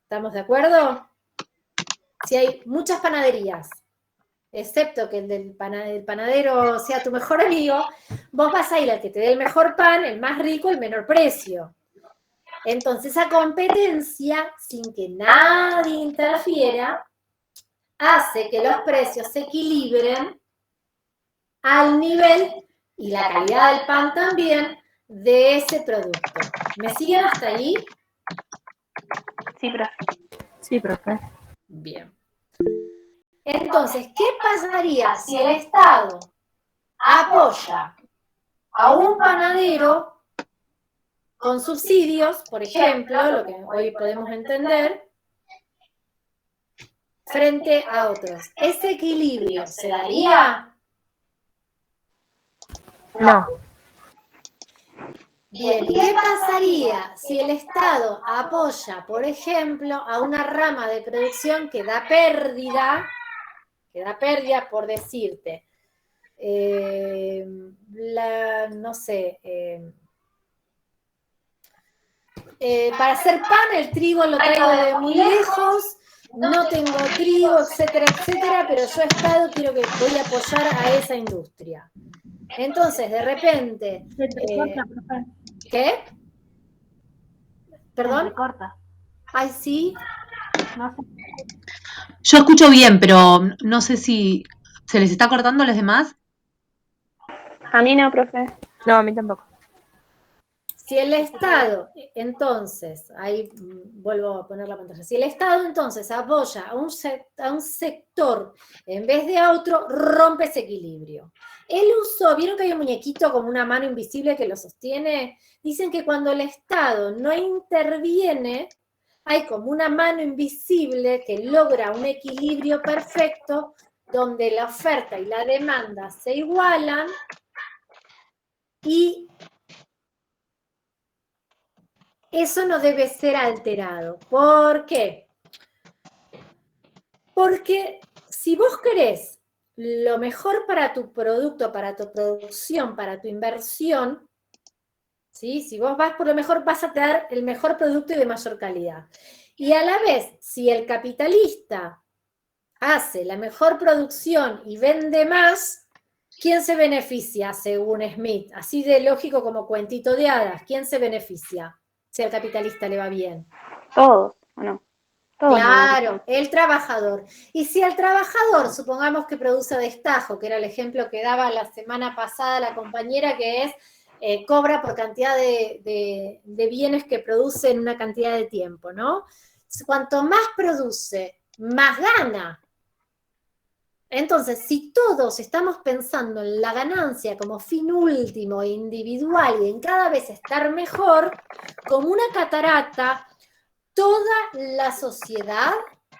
¿Estamos de acuerdo? Si hay muchas panaderías, excepto que el panadero sea tu mejor amigo, vos vas a ir al que te dé el mejor pan, el más rico, el menor precio. Entonces, esa competencia, sin que nadie interfiera, hace que los precios se equilibren al nivel y la calidad del pan también de ese producto. ¿Me siguen hasta ahí? Sí, profe. Sí, profe. Bien. Entonces, ¿qué pasaría si el Estado apoya a un panadero con subsidios, por ejemplo, lo que hoy podemos entender, frente a otros? ¿Ese equilibrio se daría? No. Bien, ¿y qué pasaría si el Estado apoya, por ejemplo, a una rama de producción que da pérdida por decirte, no sé, para hacer pan el trigo lo traigo de muy lejos, no tengo trigo, etcétera, etcétera, pero yo Estado voy a apoyar a esa industria. Entonces, de repente... ¿Qué? ¿Perdón? Corta. Ay, sí. No sé. Yo escucho bien, pero no sé si se les está cortando a los demás. A mí no, profe. No, a mí tampoco. Si el Estado, entonces, ahí vuelvo a poner la pantalla, si el Estado entonces apoya a un sector en vez de a otro, rompe ese equilibrio. El uso, ¿vieron que hay un muñequito como una mano invisible que lo sostiene? Dicen que cuando el Estado no interviene, hay como una mano invisible que logra un equilibrio perfecto donde la oferta y la demanda se igualan y eso no debe ser alterado. ¿Por qué? Porque si vos querés lo mejor para tu producto, para tu producción, para tu inversión, ¿sí? Si vos vas por lo mejor, vas a tener el mejor producto y de mayor calidad. Y a la vez, si el capitalista hace la mejor producción y vende más, ¿quién se beneficia según Smith? Así de lógico como cuentito de hadas. ¿Quién se beneficia si al capitalista le va bien? Todos, ¿o no? Todos. Claro, el trabajador. Y si el trabajador, supongamos que produce destajo, que era el ejemplo que daba la semana pasada la compañera, que es cobra por cantidad de bienes que produce en una cantidad de tiempo, ¿no? Cuanto más produce, más gana. Entonces, si todos estamos pensando en la ganancia como fin último, individual y en cada vez estar mejor, como una catarata, toda la sociedad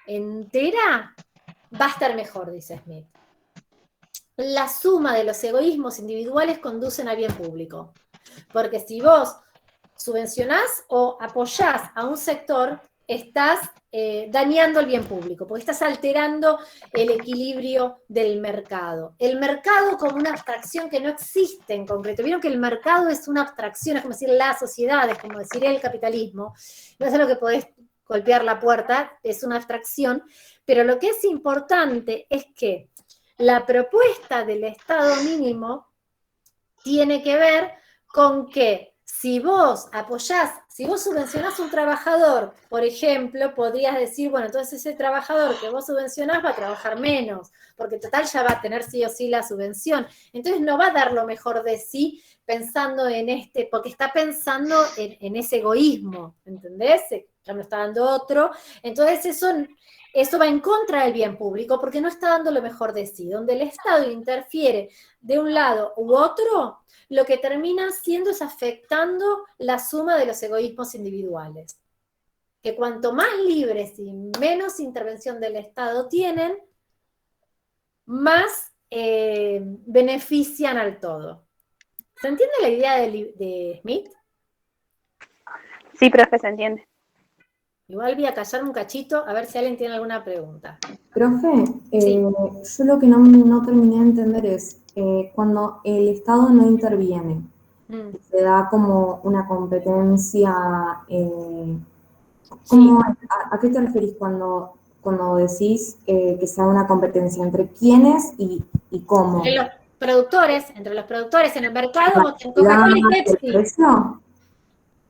entera va a estar mejor, dice Smith. La suma de los egoísmos individuales conducen al bien público. Porque si vos subvencionás o apoyás a un sector, estás dañando el bien público, porque estás alterando el equilibrio del mercado. El mercado como una abstracción que no existe en concreto. Vieron que el mercado es una abstracción, es como decir la sociedad, es como decir el capitalismo. No es algo que podés golpear la puerta, es una abstracción, pero lo que es importante es que la propuesta del Estado mínimo tiene que ver con que si vos apoyás, si vos subvencionás a un trabajador, por ejemplo, podrías decir, bueno, entonces ese trabajador que vos subvencionás va a trabajar menos, porque total ya va a tener sí o sí la subvención. Entonces no va a dar lo mejor de sí pensando en porque está pensando en ese egoísmo, ¿entendés? Ya me está dando otro. Entonces eso va en contra del bien público porque no está dando lo mejor de sí. Donde el Estado interfiere de un lado u otro, lo que termina haciendo es afectando la suma de los egoísmos individuales. Que cuanto más libres y menos intervención del Estado tienen, más benefician al todo. ¿Se entiende la idea de Smith? Sí, profe, se entiende. Igual voy a callarme un cachito a ver si alguien tiene alguna pregunta. Profe, Sí. yo lo que no terminé de entender es cuando el Estado no interviene, se da como una competencia ¿Cómo, a qué te referís cuando decís que sea una competencia? ¿Entre quiénes y cómo? Entre los productores en el mercado, vos tenés ¿La Coca-Cola y calidad, el Pepsi, precio?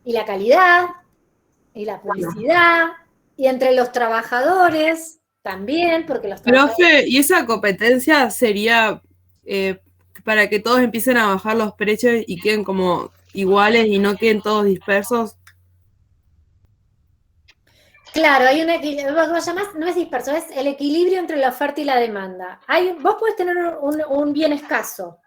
y la calidad, y la publicidad, y entre los trabajadores también, porque los trabajadores... Profe, ¿y esa competencia sería para que todos empiecen a bajar los precios y queden como iguales y no queden todos dispersos? Claro, hay un equilibrio, vos llamás, no es disperso, es el equilibrio entre la oferta y la demanda. Vos podés tener un bien escaso.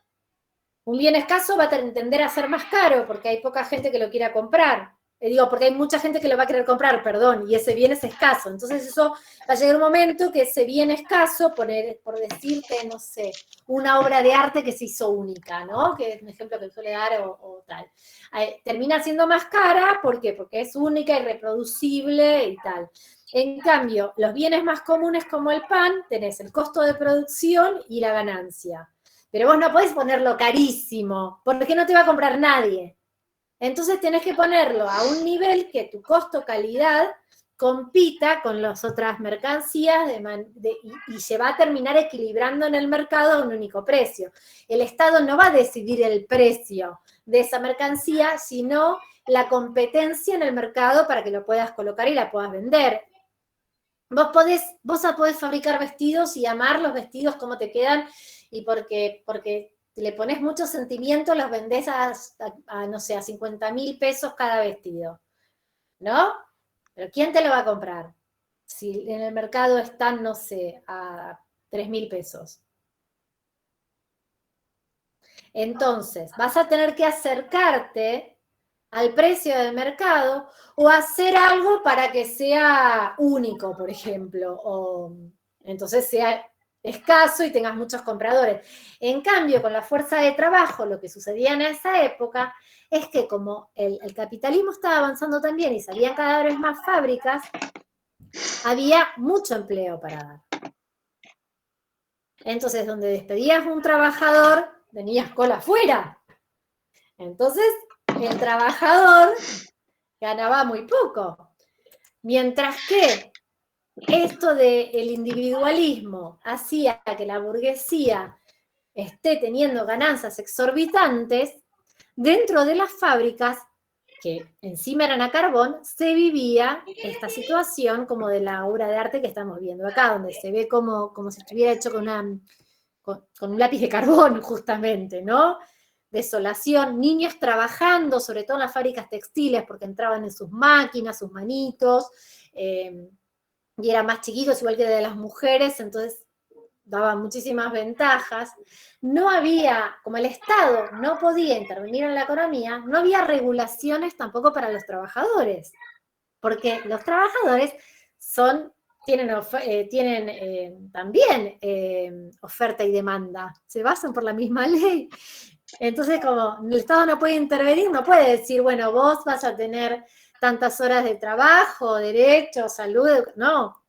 Un bien escaso va a tender a ser más caro porque hay poca gente que lo quiera comprar. Digo, porque hay mucha gente que lo va a querer comprar, perdón, y ese bien es escaso. Entonces eso va a llegar un momento que ese bien escaso, por decirte, no sé, una obra de arte que se hizo única, ¿no? Que es un ejemplo que suele dar o tal. Termina siendo más cara, ¿por qué? Porque es única, irreproducible y tal. En cambio, los bienes más comunes como el pan, tenés el costo de producción y la ganancia. Pero vos no podés ponerlo carísimo, porque no te va a comprar nadie. Entonces tenés que ponerlo a un nivel que tu costo-calidad compita con las otras mercancías y se va a terminar equilibrando en el mercado a un único precio. El Estado no va a decidir el precio de esa mercancía, sino la competencia en el mercado para que lo puedas colocar y la puedas vender. Vos podés fabricar vestidos y amar los vestidos, cómo te quedan, y porque le pones mucho sentimiento, los vendés no sé, a 50.000 pesos cada vestido, ¿no? Pero ¿quién te lo va a comprar? Si en el mercado están, no sé, a 3.000 pesos. Entonces, vas a tener que acercarte al precio del mercado o hacer algo para que sea único, por ejemplo, o entonces sea escaso y tengas muchos compradores. En cambio, con la fuerza de trabajo, lo que sucedía en esa época es que como el capitalismo estaba avanzando también y salían cada vez más fábricas, había mucho empleo para dar. Entonces, donde despedías un trabajador, tenías cola afuera. Entonces, el trabajador ganaba muy poco. Mientras que esto del individualismo hacía que la burguesía esté teniendo ganancias exorbitantes, dentro de las fábricas, que encima eran a carbón, se vivía esta situación como de la obra de arte que estamos viendo acá, donde se ve como si estuviera hecho con un lápiz de carbón, justamente, ¿no? Desolación, niños trabajando, sobre todo en las fábricas textiles, porque entraban en sus máquinas, sus manitos, y eran más chiquitos, igual que de las mujeres, entonces daban muchísimas ventajas. No había, como el Estado no podía intervenir en la economía, no había regulaciones tampoco para los trabajadores, porque los trabajadores tienen también oferta y demanda, se basan por la misma ley. Entonces, como el Estado no puede intervenir, no puede decir, bueno, vos vas a tener tantas horas de trabajo, derechos, salud, no,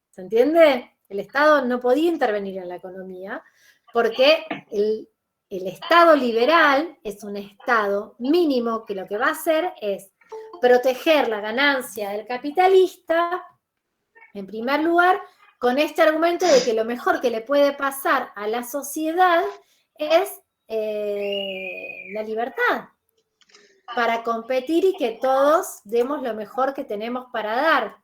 ¿se entiende? El Estado no podía intervenir en la economía porque el Estado liberal es un Estado mínimo que lo que va a hacer es proteger la ganancia del capitalista, en primer lugar, con este argumento de que lo mejor que le puede pasar a la sociedad es la libertad para competir y que todos demos lo mejor que tenemos para dar.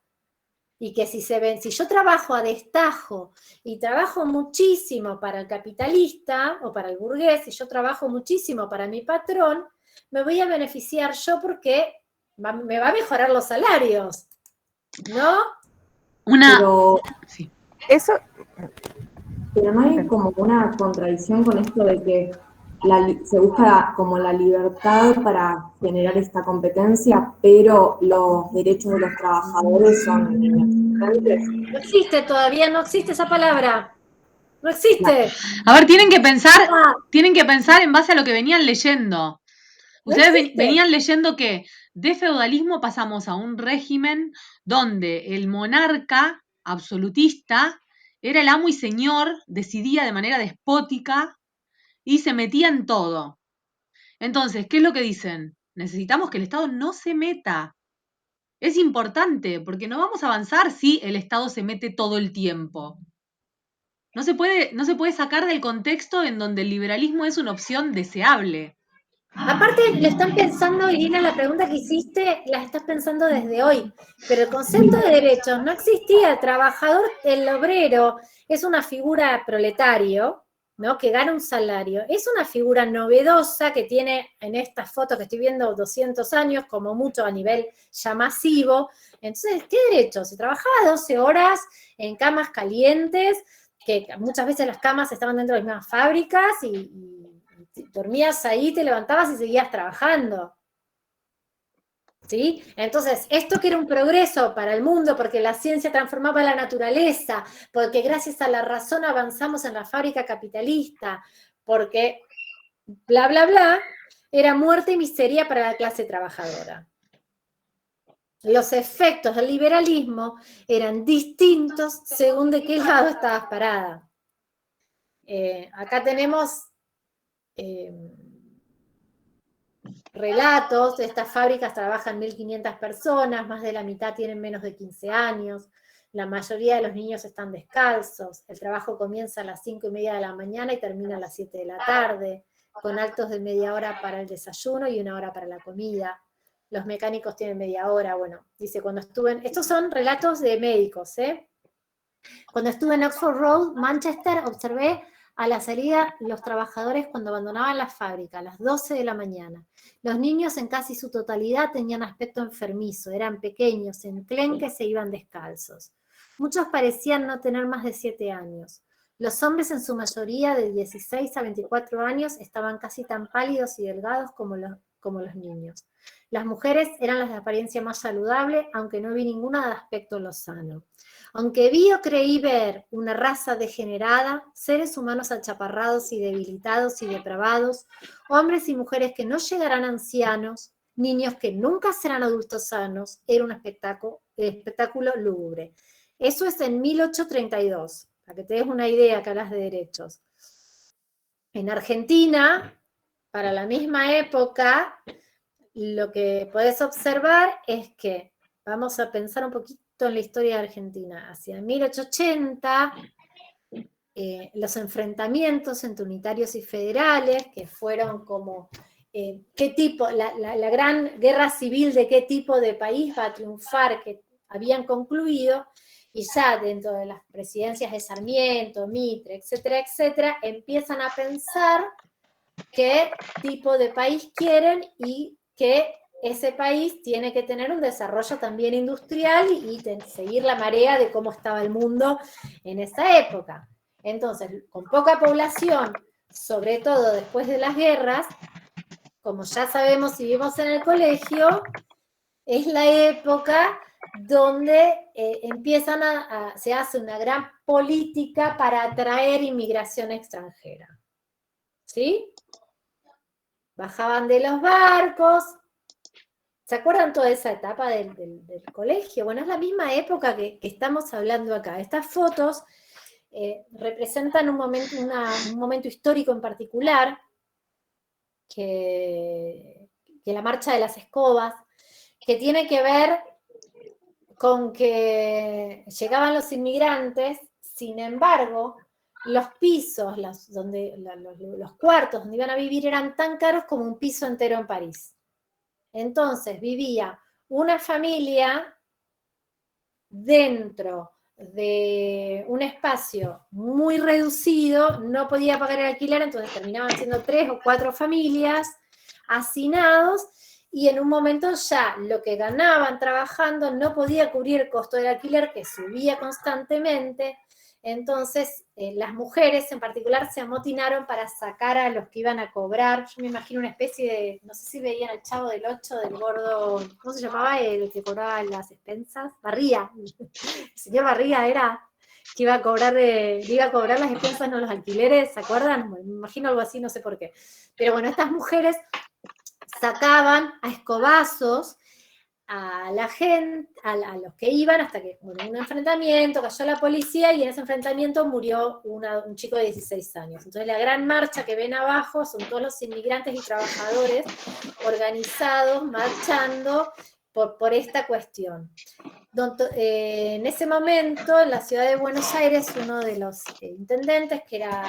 Y que si yo trabajo a destajo y trabajo muchísimo para el capitalista o para el burgués, y yo trabajo muchísimo para mi patrón, me voy a beneficiar yo porque me va a mejorar los salarios, ¿no? Pero, Sí. Eso, pero no hay como una contradicción con esto de que se busca como la libertad para generar esta competencia, pero los derechos de los trabajadores son inexistentes. No existe todavía, no existe esa palabra. No existe. A ver, tienen que pensar en base a lo que venían leyendo. Ustedes venían leyendo que de feudalismo pasamos a un régimen donde el monarca absolutista era el amo y señor, decidía de manera despótica y se metía en todo. Entonces, ¿qué es lo que dicen? Necesitamos que el Estado no se meta. es importante, porque no vamos a avanzar si el Estado se mete todo el tiempo. No se puede sacar del contexto en donde el liberalismo es una opción deseable. Aparte, lo están pensando, Irina, la pregunta que hiciste, la estás pensando desde hoy, pero el concepto de derechos no existía. El trabajador, el obrero, es una figura proletario, ¿no? Que gana un salario. Es una figura novedosa que tiene, en estas fotos que estoy viendo, 200 años, como mucho a nivel ya masivo. Entonces, ¿qué derechos? Se trabajaba 12 horas en camas calientes, que muchas veces las camas estaban dentro de las mismas fábricas y dormías ahí, te levantabas y seguías trabajando. ¿Sí? Entonces, esto que era un progreso para el mundo, porque la ciencia transformaba la naturaleza, porque gracias a la razón avanzamos en la fábrica capitalista, porque bla, bla, bla, era muerte y miseria para la clase trabajadora. Los efectos del liberalismo eran distintos según de qué lado estabas parada. Acá tenemos relatos. Estas fábricas trabajan 1.500 personas, más de la mitad tienen menos de 15 años, la mayoría de los niños están descalzos, el trabajo comienza a las 5:30 de la mañana y termina a las 7 de la tarde, con altos de media hora para el desayuno y 1 hora para la comida. Los mecánicos tienen media hora. Bueno, dice, cuando estuve estos son relatos de médicos, ¿eh? Cuando estuve en Oxford Road, Manchester, observé a la salida los trabajadores cuando abandonaban la fábrica, a las 12 de la mañana. Los niños en casi su totalidad tenían aspecto enfermizo, eran pequeños, enclenques e iban descalzos. Muchos parecían no tener más de 7 años. Los hombres en su mayoría de 16 a 24 años estaban casi tan pálidos y delgados como los niños. Las mujeres eran las de apariencia más saludable, aunque no vi ninguna de aspecto lozano. Aunque vi o creí ver una raza degenerada, seres humanos achaparrados y debilitados y depravados, hombres y mujeres que no llegarán ancianos, niños que nunca serán adultos sanos, era un espectáculo lúgubre. Eso es en 1832, para que te des una idea que hablas de derechos. En Argentina, para la misma época, lo que podés observar es que, vamos a pensar un poquito en la historia de Argentina, hacia 1880, los enfrentamientos entre unitarios y federales, que fueron como, qué tipo, la gran guerra civil de qué tipo de país va a triunfar, que habían concluido, y ya dentro de las presidencias de Sarmiento, Mitre, etcétera, etcétera, empiezan a pensar qué tipo de país quieren y que ese país tiene que tener un desarrollo también industrial y seguir la marea de cómo estaba el mundo en esa época. Entonces, con poca población, sobre todo después de las guerras, como ya sabemos y vimos en el colegio, es la época donde se hace una gran política para atraer inmigración extranjera. ¿Sí? Bajaban de los barcos. ¿Se acuerdan toda esa etapa del colegio? Bueno, es la misma época que estamos hablando acá. Estas fotos representan un momento histórico en particular, que la marcha de las escobas, que tiene que ver con que llegaban los inmigrantes, sin embargo, los pisos, los cuartos donde iban a vivir eran tan caros como un piso entero en París. Entonces vivía una familia dentro de un espacio muy reducido, no podía pagar el alquiler, entonces terminaban siendo 3 o 4 familias hacinados, y en un momento ya lo que ganaban trabajando no podía cubrir el costo del alquiler, que subía constantemente. Entonces las mujeres en particular se amotinaron para sacar a los que iban a cobrar. Yo me imagino una especie de, no sé si veían al Chavo del Ocho, del gordo, ¿cómo se llamaba? El que cobraba las expensas, Barriga. El señor Barriga era que iba a cobrar las expensas, no los alquileres, ¿se acuerdan? Bueno, me imagino algo así, no sé por qué. Pero bueno, estas mujeres sacaban a escobazos a la gente, a los que iban, hasta que, bueno, un enfrentamiento, cayó la policía y en ese enfrentamiento murió un chico de 16 años. Entonces la gran marcha que ven abajo son todos los inmigrantes y trabajadores organizados, marchando por esta cuestión. En ese momento, en la ciudad de Buenos Aires, uno de los intendentes, que era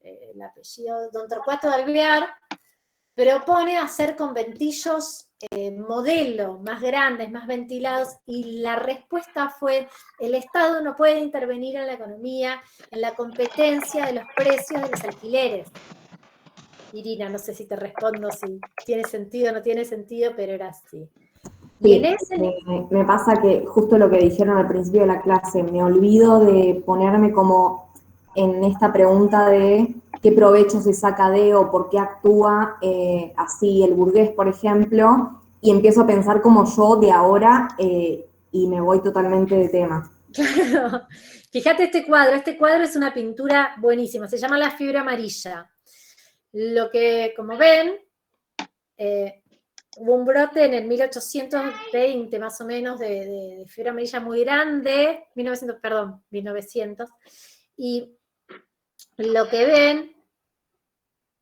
el apellido Don Torcuato de Alvear, propone hacer conventillos modelo, más grandes, más ventilados, y la respuesta fue: el Estado no puede intervenir en la economía, en la competencia de los precios de los alquileres. Irina, no sé si te respondo si tiene sentido o no tiene sentido, pero era así. Sí, me pasa que justo lo que dijeron al principio de la clase, me olvido de ponerme como en esta pregunta de qué provecho se saca de o por qué actúa así el burgués, por ejemplo, y empiezo a pensar como yo de ahora y me voy totalmente de tema. Claro, fíjate este cuadro es una pintura buenísima, se llama La fiebre amarilla. Lo que, como ven, hubo un brote en el 1820 más o menos de fiebre amarilla muy grande, 1900, y lo que ven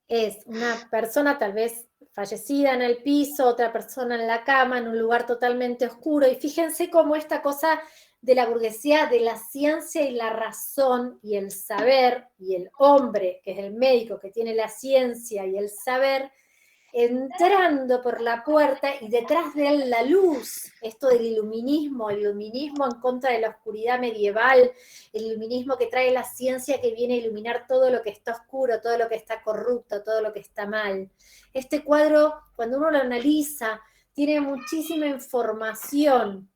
es una persona tal vez fallecida en el piso, otra persona en la cama, en un lugar totalmente oscuro, y fíjense cómo esta cosa de la burguesía, de la ciencia y la razón y el saber, y el hombre, que es el médico que tiene la ciencia y el saber, entrando por la puerta y detrás de él la luz, esto del iluminismo, el iluminismo en contra de la oscuridad medieval, el iluminismo que trae la ciencia que viene a iluminar todo lo que está oscuro, todo lo que está corrupto, todo lo que está mal. Este cuadro, cuando uno lo analiza, tiene muchísima información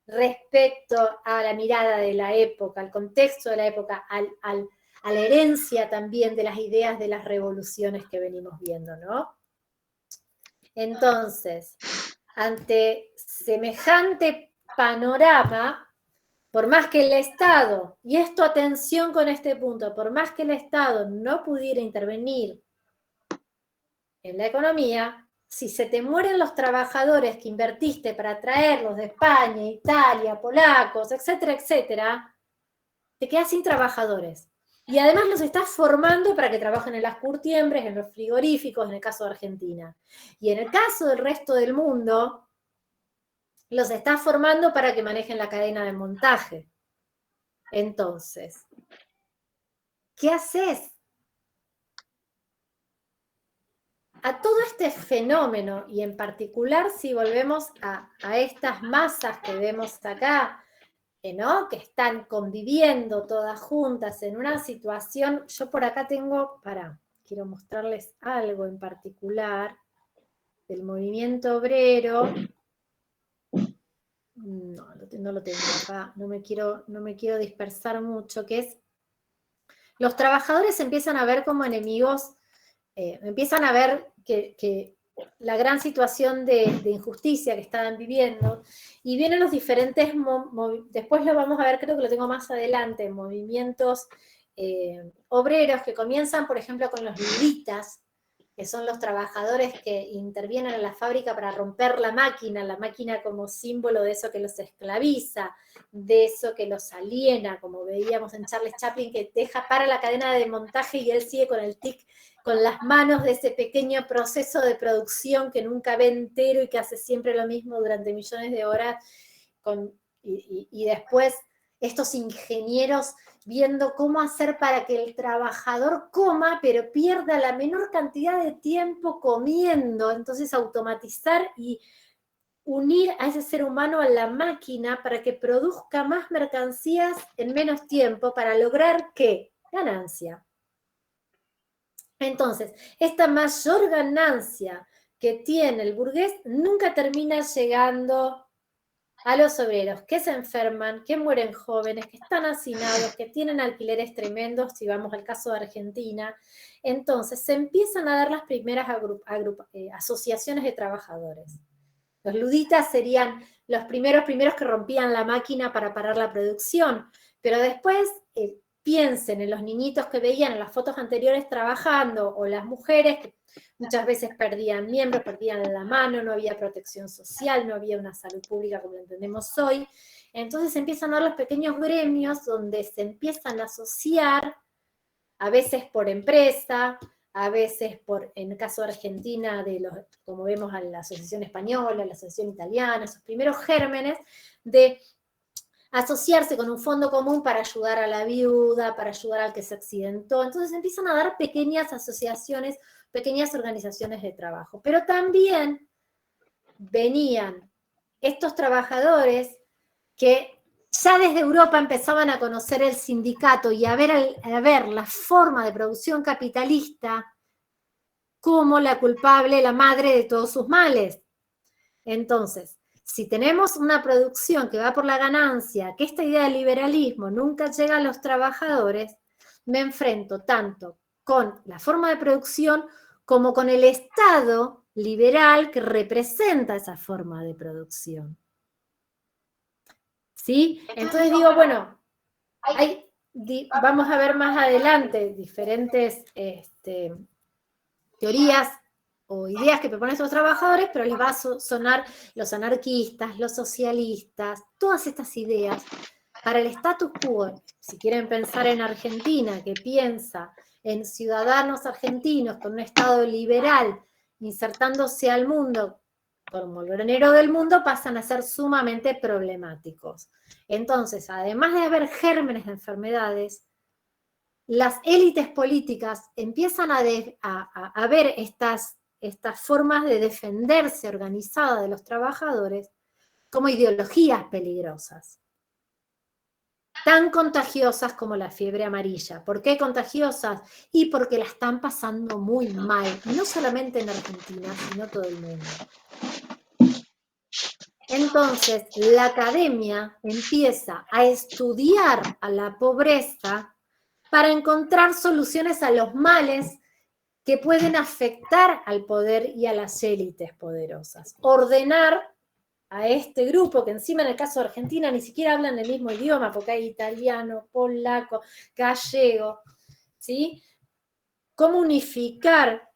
respecto a la mirada de la época, al contexto de la época, a la herencia también de las ideas de las revoluciones que venimos viendo, ¿no? Entonces, ante semejante panorama, por más que el Estado, y esto atención con este punto, por más que el Estado no pudiera intervenir en la economía, si se te mueren los trabajadores que invertiste para traerlos de España, Italia, polacos, etcétera, etcétera, te quedas sin trabajadores. Y además los estás formando para que trabajen en las curtiembres, en los frigoríficos, en el caso de Argentina. Y en el caso del resto del mundo, los estás formando para que manejen la cadena de montaje. Entonces, ¿qué haces? A todo este fenómeno, y en particular si volvemos a estas masas que vemos acá, ¿no? Que están conviviendo todas juntas en una situación, yo por acá tengo, quiero mostrarles algo en particular del movimiento obrero. No lo tengo acá, no me quiero dispersar mucho, que es, los trabajadores empiezan a ver como enemigos, empiezan a ver que la gran situación de injusticia que estaban viviendo, y vienen los diferentes, después lo vamos a ver, creo que lo tengo más adelante, movimientos obreros que comienzan, por ejemplo, con los luditas, que son los trabajadores que intervienen en la fábrica para romper la máquina como símbolo de eso que los esclaviza, de eso que los aliena, como veíamos en Charles Chaplin, que para la cadena de montaje y él sigue con el tic, con las manos de ese pequeño proceso de producción que nunca ve entero y que hace siempre lo mismo durante millones de horas, y después estos ingenieros viendo cómo hacer para que el trabajador coma, pero pierda la menor cantidad de tiempo comiendo, entonces automatizar y unir a ese ser humano a la máquina para que produzca más mercancías en menos tiempo para lograr ¿qué? Ganancia. Entonces, esta mayor ganancia que tiene el burgués nunca termina llegando a los obreros que se enferman, que mueren jóvenes, que están hacinados, que tienen alquileres tremendos, si vamos al caso de Argentina. Entonces, se empiezan a dar las primeras asociaciones de trabajadores. Los luditas serían los primeros que rompían la máquina para parar la producción, pero después piensen en los niñitos que veían en las fotos anteriores trabajando, o las mujeres que muchas veces perdían miembros, perdían la mano, no había protección social, no había una salud pública como la entendemos hoy. Entonces empiezan a ver los pequeños gremios donde se empiezan a asociar, a veces por empresa, a veces en el caso de Argentina, como vemos a la Asociación Española, la Asociación Italiana, esos primeros gérmenes de asociarse con un fondo común para ayudar a la viuda, para ayudar al que se accidentó. Entonces empiezan a dar pequeñas asociaciones, pequeñas organizaciones de trabajo. Pero también venían estos trabajadores que ya desde Europa empezaban a conocer el sindicato y a ver la forma de producción capitalista como la culpable, la madre de todos sus males. Entonces, si tenemos una producción que va por la ganancia, que esta idea de liberalismo nunca llega a los trabajadores, me enfrento tanto con la forma de producción como con el Estado liberal que representa esa forma de producción. ¿Sí? Entonces digo, bueno, vamos a ver más adelante diferentes teorías o ideas que proponen estos trabajadores, pero les va a sonar los anarquistas, los socialistas, todas estas ideas. Para el status quo, si quieren pensar en Argentina, que piensa en ciudadanos argentinos con un Estado liberal insertándose al mundo como el granero del mundo, pasan a ser sumamente problemáticos. Entonces, además de haber gérmenes de enfermedades, las élites políticas empiezan a ver estas formas de defenderse organizada de los trabajadores como ideologías peligrosas, tan contagiosas como la fiebre amarilla. ¿Por qué contagiosas? Y porque la están pasando muy mal, no solamente en Argentina, sino todo el mundo. Entonces, la academia empieza a estudiar a la pobreza para encontrar soluciones a los males que pueden afectar al poder y a las élites poderosas. Ordenar a este grupo, que encima en el caso de Argentina ni siquiera hablan el mismo idioma, porque hay italiano, polaco, gallego, ¿sí? Cómo unificar,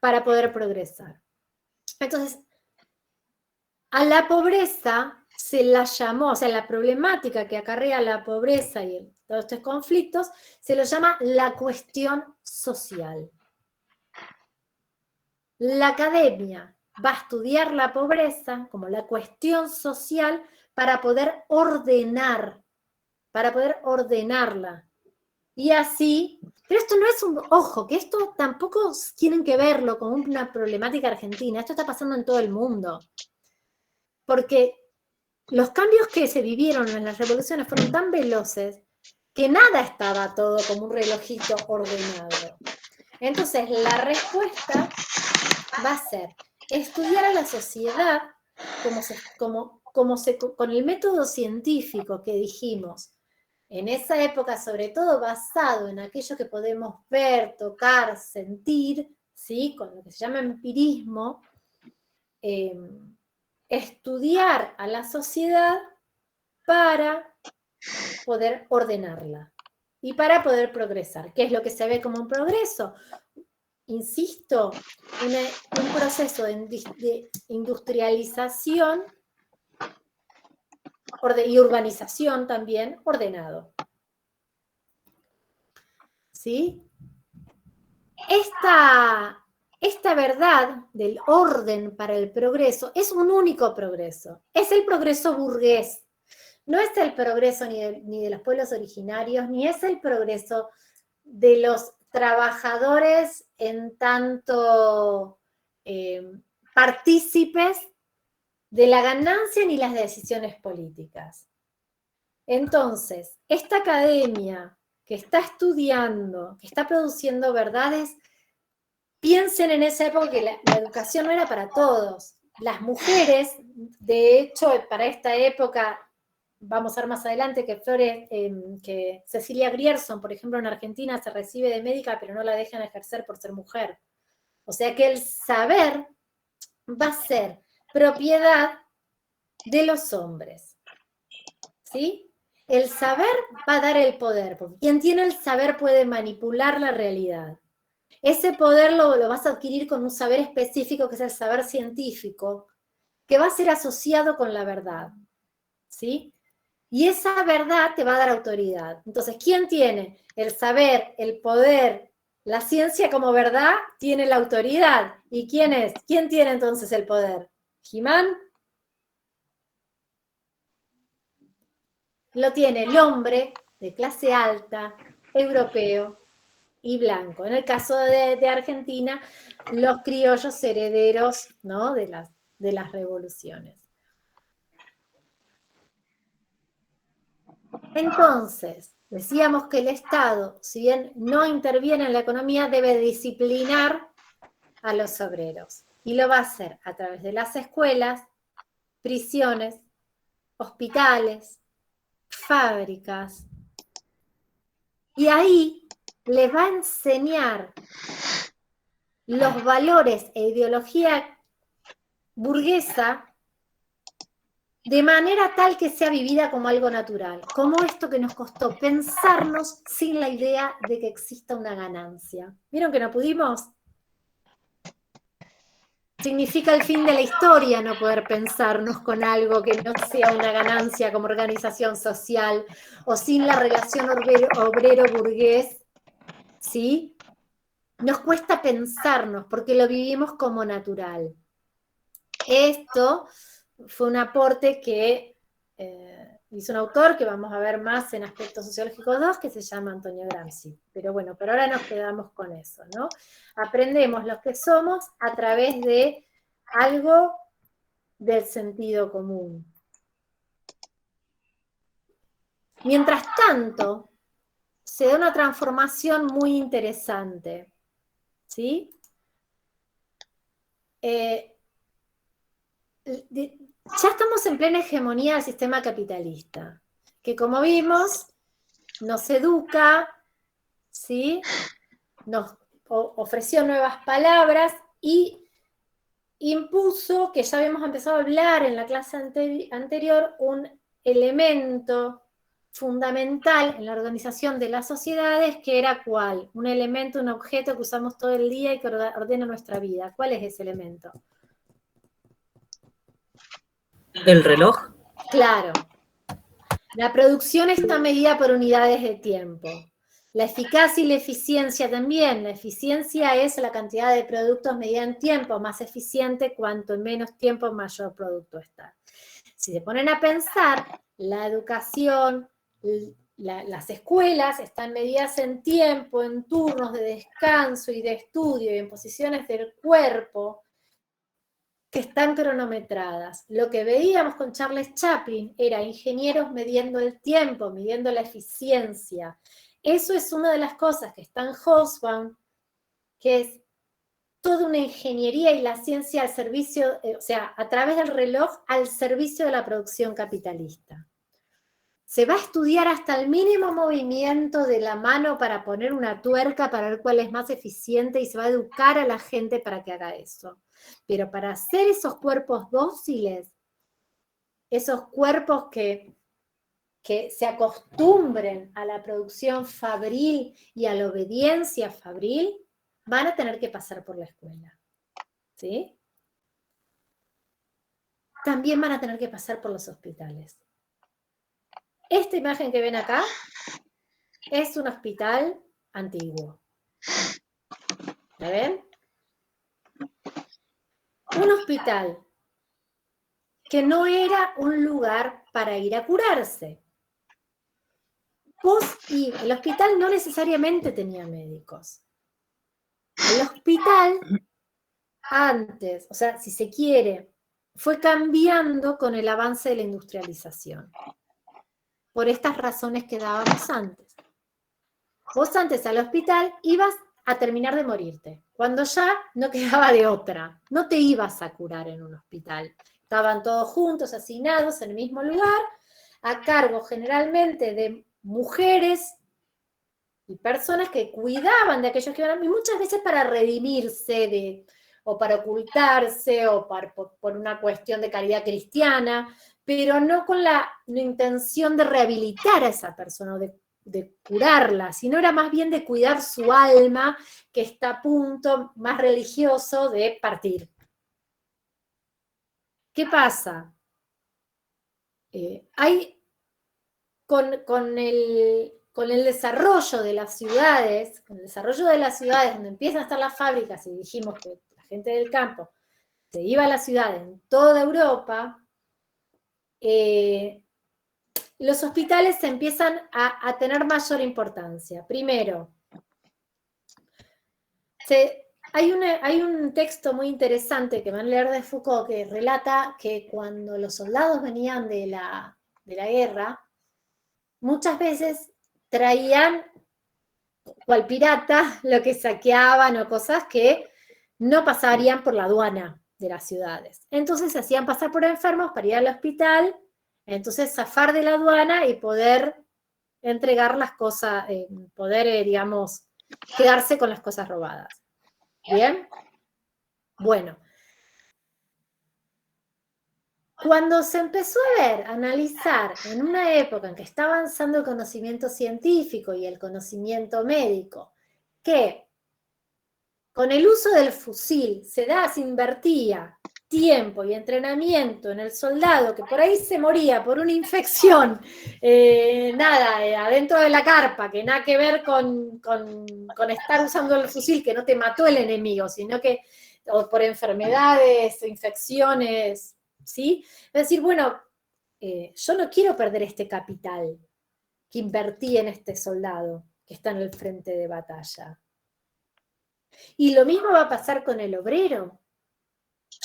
para poder progresar. Entonces, a la pobreza se la llamó, o sea, la problemática que acarrea la pobreza y todos estos conflictos, se lo llama la cuestión social. La academia va a estudiar la pobreza como la cuestión social para poder ordenarla. Y así, pero esto no es ojo, que esto tampoco tienen que verlo como una problemática argentina, esto está pasando en todo el mundo. Porque los cambios que se vivieron en las revoluciones fueron tan veloces que nada estaba todo como un relojito ordenado. Entonces, la respuesta va a ser estudiar a la sociedad con el método científico que dijimos, en esa época, sobre todo basado en aquello que podemos ver, tocar, sentir, ¿sí? Con lo que se llama empirismo, estudiar a la sociedad para poder ordenarla y para poder progresar. ¿Qué es lo que se ve como un progreso? Insisto, un proceso de industrialización y urbanización también ordenado. ¿Sí? Esta verdad del orden para el progreso es un único progreso. Es el progreso burgués. No es el progreso ni de los pueblos originarios, ni es el progreso de los trabajadores en tanto partícipes de la ganancia ni las decisiones políticas. Entonces, esta academia que está estudiando, que está produciendo verdades, piensen en esa época que la educación no era para todos. Las mujeres, de hecho, para esta época, vamos a ver más adelante que Cecilia Grierson, por ejemplo, en Argentina se recibe de médica, pero no la dejan ejercer por ser mujer. O sea que el saber va a ser propiedad de los hombres. ¿Sí? El saber va a dar el poder, porque quien tiene el saber puede manipular la realidad. Ese poder lo vas a adquirir con un saber específico, que es el saber científico, que va a ser asociado con la verdad. ¿Sí? Y esa verdad te va a dar autoridad. Entonces, ¿quién tiene el saber, el poder, La ciencia como verdad tiene la autoridad. ¿Y quién es? ¿Quién tiene entonces el poder? ¿He-Man? Lo tiene el hombre de clase alta, europeo y blanco. En el caso de Argentina, los criollos herederos, ¿no?, de las revoluciones. Entonces, decíamos que el Estado, si bien no interviene en la economía, debe disciplinar a los obreros. Y lo va a hacer a través de las escuelas, prisiones, hospitales, fábricas. Y ahí les va a enseñar los valores e ideología burguesa de manera tal que sea vivida como algo natural, como esto que nos costó pensarnos sin la idea de que exista una ganancia. ¿Vieron que no pudimos? Significa el fin de la historia no poder pensarnos con algo que no sea una ganancia como organización social o sin la relación obrero-burgués, ¿sí? Nos cuesta pensarnos porque lo vivimos como natural. Esto fue un aporte que hizo un autor que vamos a ver más en Aspectos Sociológicos 2, que se llama Antonio Gramsci. Pero bueno, por ahora nos quedamos con eso, ¿no? Aprendemos lo que somos a través de algo del sentido común. Mientras tanto, se da una transformación muy interesante, ¿sí? Ya estamos en plena hegemonía del sistema capitalista, que como vimos, nos educa, ¿sí? Nos ofreció nuevas palabras y impuso, que ya habíamos empezado a hablar en la clase anterior, un elemento fundamental en la organización de las sociedades, que era ¿cuál? Un elemento, un objeto que usamos todo el día y que ordena nuestra vida. ¿Cuál es ese elemento? ¿El reloj? Claro. La producción está medida por unidades de tiempo. La eficacia y la eficiencia también. La eficiencia es la cantidad de productos medida en tiempo. Más eficiente, cuanto en menos tiempo, mayor producto está. Si se ponen a pensar, la educación, las escuelas están medidas en tiempo, en turnos de descanso y de estudio y en posiciones del cuerpo que están cronometradas. Lo que veíamos con Charles Chaplin era ingenieros midiendo el tiempo, midiendo la eficiencia. Eso es una de las cosas que está en Hobsbawm, que es toda una ingeniería y la ciencia al servicio, o sea, a través del reloj al servicio de la producción capitalista. Se va a estudiar hasta el mínimo movimiento de la mano para poner una tuerca para ver cuál es más eficiente y se va a educar a la gente para que haga eso. Pero para hacer esos cuerpos dóciles, esos cuerpos que se acostumbren a la producción fabril y a la obediencia fabril, van a tener que pasar por la escuela. ¿Sí? También van a tener que pasar por los hospitales. Esta imagen que ven acá es un hospital antiguo. ¿La ven? Un hospital que no era un lugar para ir a curarse. El hospital no necesariamente tenía médicos. El hospital antes, o sea, si se quiere, fue cambiando con el avance de la industrialización. Por estas razones que dábamos antes. Vos antes al hospital ibas a terminar de morirte, cuando ya no quedaba de otra. No te ibas a curar en un hospital. Estaban todos juntos, asignados en el mismo lugar, a cargo generalmente de mujeres y personas que cuidaban de aquellos que iban, y muchas veces para redimirse o para ocultarse, o por una cuestión de caridad cristiana, pero no con la intención de rehabilitar a esa persona o de curarla, sino era más bien de cuidar su alma, que está a punto, más religioso, de partir. ¿Qué pasa? Con con el desarrollo de las ciudades, donde empiezan a estar las fábricas, y dijimos que la gente del campo se iba a la ciudad en toda Europa, los hospitales empiezan a tener mayor importancia. Primero, hay un texto muy interesante que van a leer de Foucault que relata que cuando los soldados venían de la guerra, muchas veces traían, cual pirata, lo que saqueaban o cosas que no pasarían por la aduana de las ciudades. Entonces se hacían pasar por enfermos para ir al hospital, entonces zafar de la aduana y poder entregar las cosas, poder, digamos, quedarse con las cosas robadas. ¿Bien? Bueno. Cuando se empezó a analizar en una época en que está avanzando el conocimiento científico y el conocimiento médico, que con el uso del fusil se invertía tiempo y entrenamiento en el soldado, que por ahí se moría por una infección, adentro de la carpa, que nada que ver con estar usando el fusil, que no te mató el enemigo, sino que o por enfermedades, infecciones, ¿sí? Es decir, bueno, yo no quiero perder este capital que invertí en este soldado que está en el frente de batalla. Y lo mismo va a pasar con el obrero.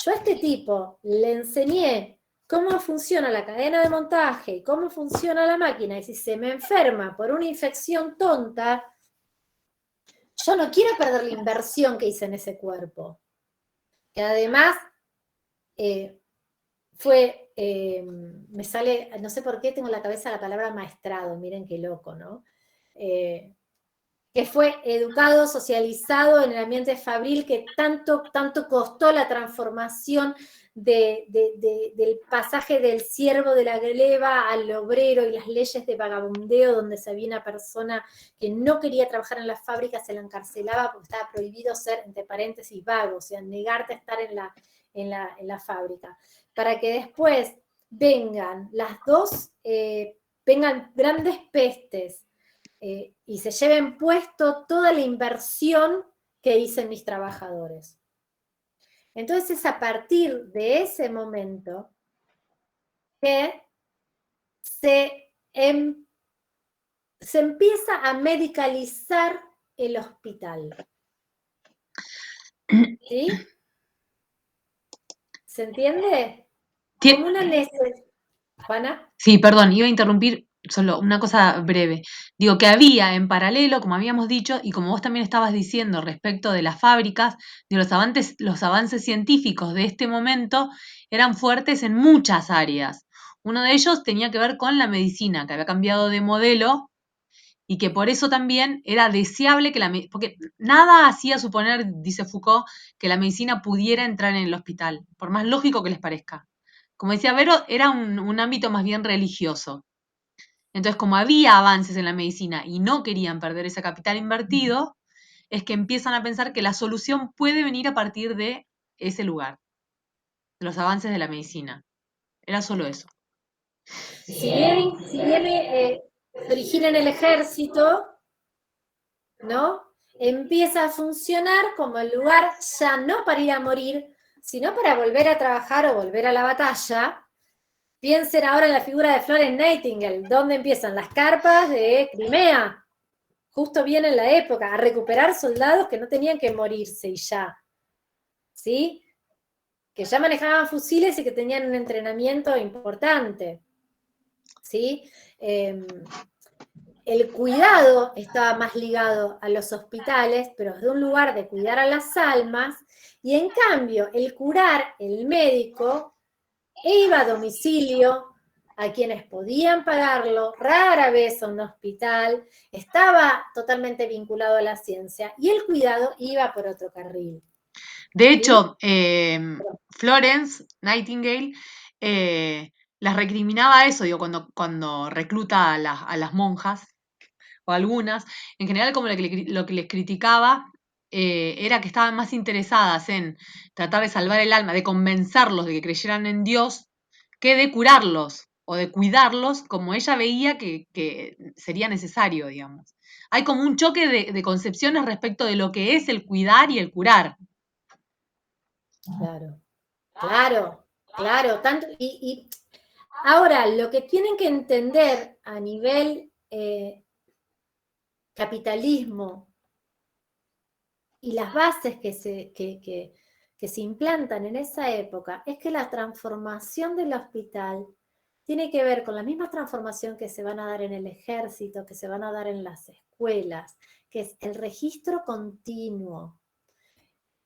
Yo a este tipo le enseñé cómo funciona la cadena de montaje, cómo funciona la máquina, y si se me enferma por una infección tonta, yo no quiero perder la inversión que hice en ese cuerpo. Que además me sale, no sé por qué tengo en la cabeza la palabra maestrado, miren qué loco, ¿no? Que fue educado, socializado en el ambiente fabril, que tanto costó la transformación del pasaje del siervo de la gleba al obrero, y las leyes de vagabundeo, donde se había una persona que no quería trabajar en la fábrica, se la encarcelaba porque estaba prohibido ser, entre paréntesis, vago, o sea, negarte a estar en la fábrica. Para que después vengan vengan grandes pestes, y se lleven puesto toda la inversión que hice mis trabajadores. Entonces es a partir de ese momento que se empieza a medicalizar el hospital. ¿Sí? ¿Se entiende? Como una necesidad. ¿Juana? Sí, perdón, iba a interrumpir solo una cosa breve. Digo que había en paralelo, como habíamos dicho, y como vos también estabas diciendo respecto de las fábricas, los avances científicos de este momento eran fuertes en muchas áreas. Uno de ellos tenía que ver con la medicina, que había cambiado de modelo y que por eso también era deseable porque nada hacía suponer, dice Foucault, que la medicina pudiera entrar en el hospital, por más lógico que les parezca. Como decía Vero, era un ámbito más bien religioso. Entonces, como había avances en la medicina y no querían perder ese capital invertido, es que empiezan a pensar que la solución puede venir a partir de ese lugar, de los avances de la medicina. Era solo eso. Si bien se origina en el ejército, ¿no? Empieza a funcionar como el lugar ya no para ir a morir, sino para volver a trabajar o volver a la batalla. Piensen ahora en la figura de Florence Nightingale, donde empiezan las carpas de Crimea, justo bien en la época, a recuperar soldados que no tenían que morirse y ya, ¿sí? Que ya manejaban fusiles y que tenían un entrenamiento importante, ¿sí? El cuidado estaba más ligado a los hospitales, pero desde un lugar de cuidar a las almas, y en cambio el curar, el médico, iba a domicilio a quienes podían pagarlo, rara vez a un hospital, estaba totalmente vinculado a la ciencia, y el cuidado iba por otro carril. De hecho, Florence Nightingale las recriminaba eso, digo, cuando recluta a las monjas, o algunas, en general como lo que les criticaba era que estaban más interesadas en tratar de salvar el alma, de convencerlos de que creyeran en Dios, que de curarlos. o de cuidarlos como ella veía que sería necesario, digamos. Hay como un choque de concepciones respecto de lo que es el cuidar y el curar. Claro. Y ahora, lo que tienen que entender a nivel capitalismo y las bases que se implantan en esa época es que la transformación del hospital tiene que ver con la misma transformación que se van a dar en el ejército, que se van a dar en las escuelas, que es el registro continuo,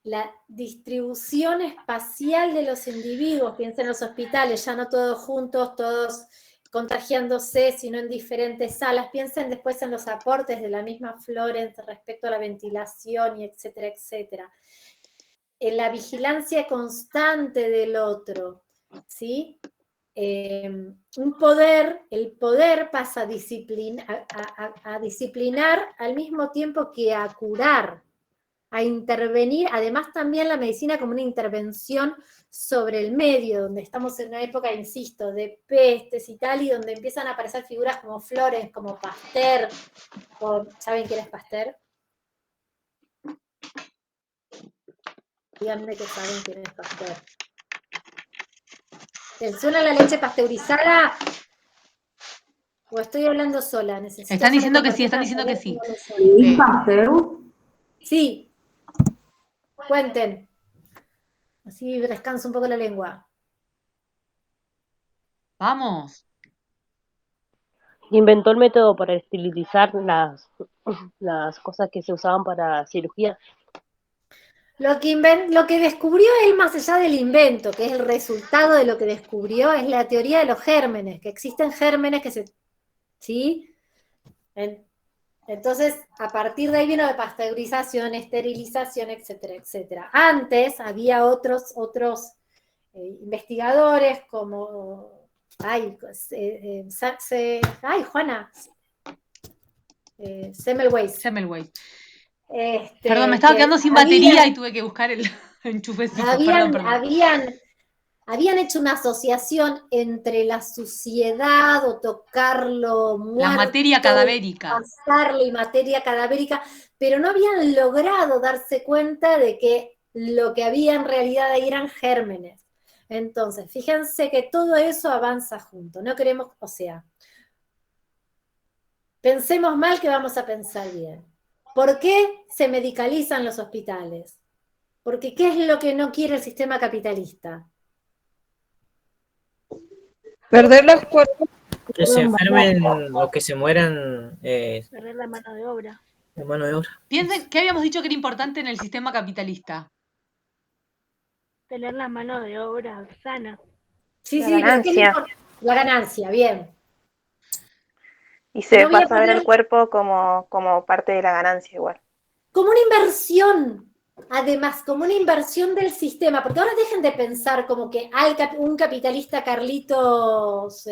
la distribución espacial de los individuos. Piensen en los hospitales, ya no todos juntos, todos contagiándose, sino en diferentes salas. Piensen después en los aportes de la misma Florence respecto a la ventilación y etcétera, etcétera. En la vigilancia constante del otro, ¿sí? El poder pasa a disciplinar al mismo tiempo que a curar, a intervenir, además también la medicina como una intervención sobre el medio, donde estamos en una época, insisto, de pestes y tal, y donde empiezan a aparecer figuras como Florence, como Pasteur. ¿Saben quién es Pasteur? Díganme que saben quién es Pasteur. ¿Les suena la leche pasteurizada? ¿O estoy hablando sola? Necesito Están hacer diciendo que sí, compartir están diciendo para que saber sí. si no me suena. ¿Y Pasteur? Sí. Cuenten. Así descanso un poco la lengua. Vamos. Inventó el método para esterilizar las cosas que se usaban para cirugía. Lo que descubrió él, más allá del invento, que es el resultado de lo que descubrió, es la teoría de los gérmenes, que existen gérmenes que se... ¿Sí? Entonces, a partir de ahí vino la pasteurización, esterilización, etcétera, etcétera. Antes había otros investigadores como... Juana. Semmelweis. Perdón, me estaba quedando sin batería y tuve que buscar el enchufecito. Perdón. Habían hecho una asociación entre la suciedad o tocarlo muerto, la materia cadavérica, pasarlo y materia cadavérica, pero no habían logrado darse cuenta de que lo que había en realidad ahí eran gérmenes. Entonces, fíjense que todo eso avanza junto. No queremos, o sea, pensemos mal que vamos a pensar bien. ¿Por qué se medicalizan los hospitales? Porque ¿qué es lo que no quiere el sistema capitalista? Perder los cuerpos. Que se enfermen o que se mueran. Perder la mano de obra. De mano de obra. Piensen, ¿qué habíamos dicho que era importante en el sistema capitalista? Tener la mano de obra sana. Sí, La ganancia. La ganancia, bien. Y se pasa a ver el cuerpo como parte de la ganancia igual. Como una inversión, además, como una inversión del sistema, porque ahora dejen de pensar como que un capitalista Carlitos,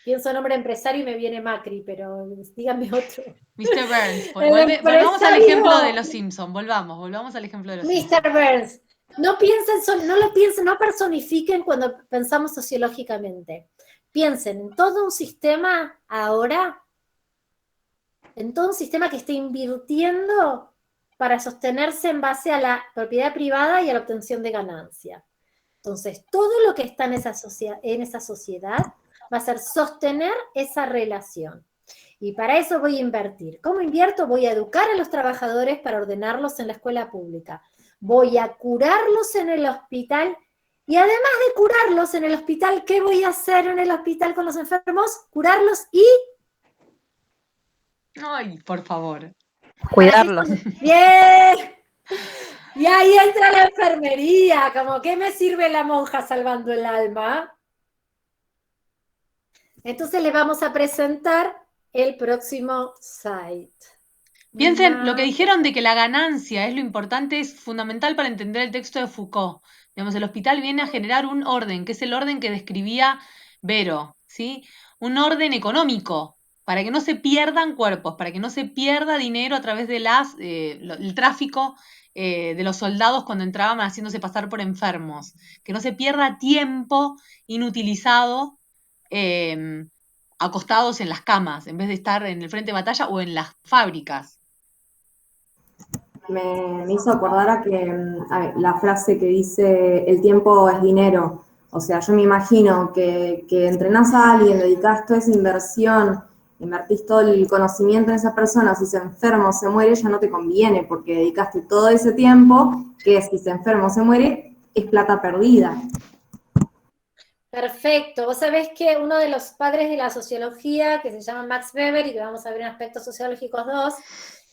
pienso en nombre empresario y me viene Macri, pero díganme otro. Mr. Burns, volvamos al ejemplo de los Simpsons, volvamos al ejemplo de los Simpsons. Mr. Burns, no personifiquen cuando pensamos sociológicamente. Piensen en todo un sistema ahora, en todo un sistema que está invirtiendo para sostenerse en base a la propiedad privada y a la obtención de ganancia. Entonces, todo lo que está en esa sociedad va a ser sostener esa relación. Y para eso voy a invertir. ¿Cómo invierto? Voy a educar a los trabajadores para ordenarlos en la escuela pública. Voy a curarlos en el hospital. Y además de curarlos en el hospital, ¿qué voy a hacer en el hospital con los enfermos? Curarlos y... Ay, por favor. Cuidarlos. ¡Bien! Y ahí entra la enfermería, como ¿qué me sirve la monja salvando el alma? Entonces le vamos a presentar el próximo site. Piensen, lo que dijeron de que la ganancia es lo importante es fundamental para entender el texto de Foucault. Digamos, el hospital viene a generar un orden, que es el orden que describía Vero, ¿sí? Un orden económico, para que no se pierdan cuerpos, para que no se pierda dinero a través de el tráfico de los soldados cuando entraban haciéndose pasar por enfermos. Que no se pierda tiempo inutilizado acostados en las camas, en vez de estar en el frente de batalla o en las fábricas. Me hizo acordar a la frase que dice, el tiempo es dinero. O sea, yo me imagino que entrenás a alguien, dedicás toda esa inversión, invertís todo el conocimiento en esa persona, si se enferma o se muere ya no te conviene, porque dedicaste todo ese tiempo, que si se enferma o se muere, es plata perdida. Perfecto. Vos sabés que uno de los padres de la sociología, que se llama Max Weber, y que vamos a ver en Aspectos Sociológicos 2,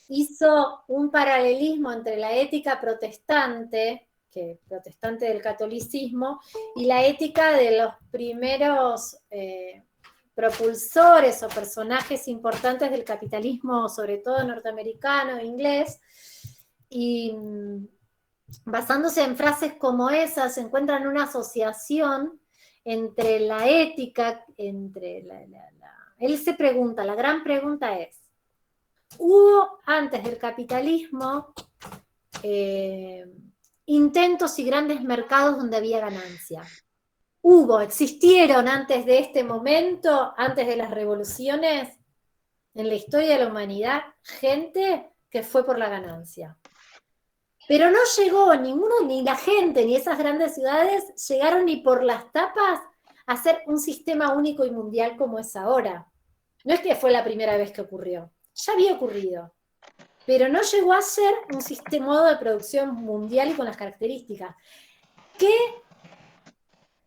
hizo un paralelismo entre la ética protestante del catolicismo, y la ética de los primeros propulsores o personajes importantes del capitalismo, sobre todo norteamericano e inglés, y basándose en frases como esas, se encuentran una asociación entre la ética, él se pregunta, la gran pregunta es, ¿hubo antes del capitalismo intentos y grandes mercados donde había ganancia? ¿Existieron antes de este momento, antes de las revoluciones, en la historia de la humanidad, gente que fue por la ganancia? Pero no llegó ninguno, ni la gente, ni esas grandes ciudades, llegaron ni por las tapas a hacer un sistema único y mundial como es ahora. No es que fue la primera vez que ocurrió, ya había ocurrido. Pero no llegó a ser un modo de producción mundial y con las características. ¿Qué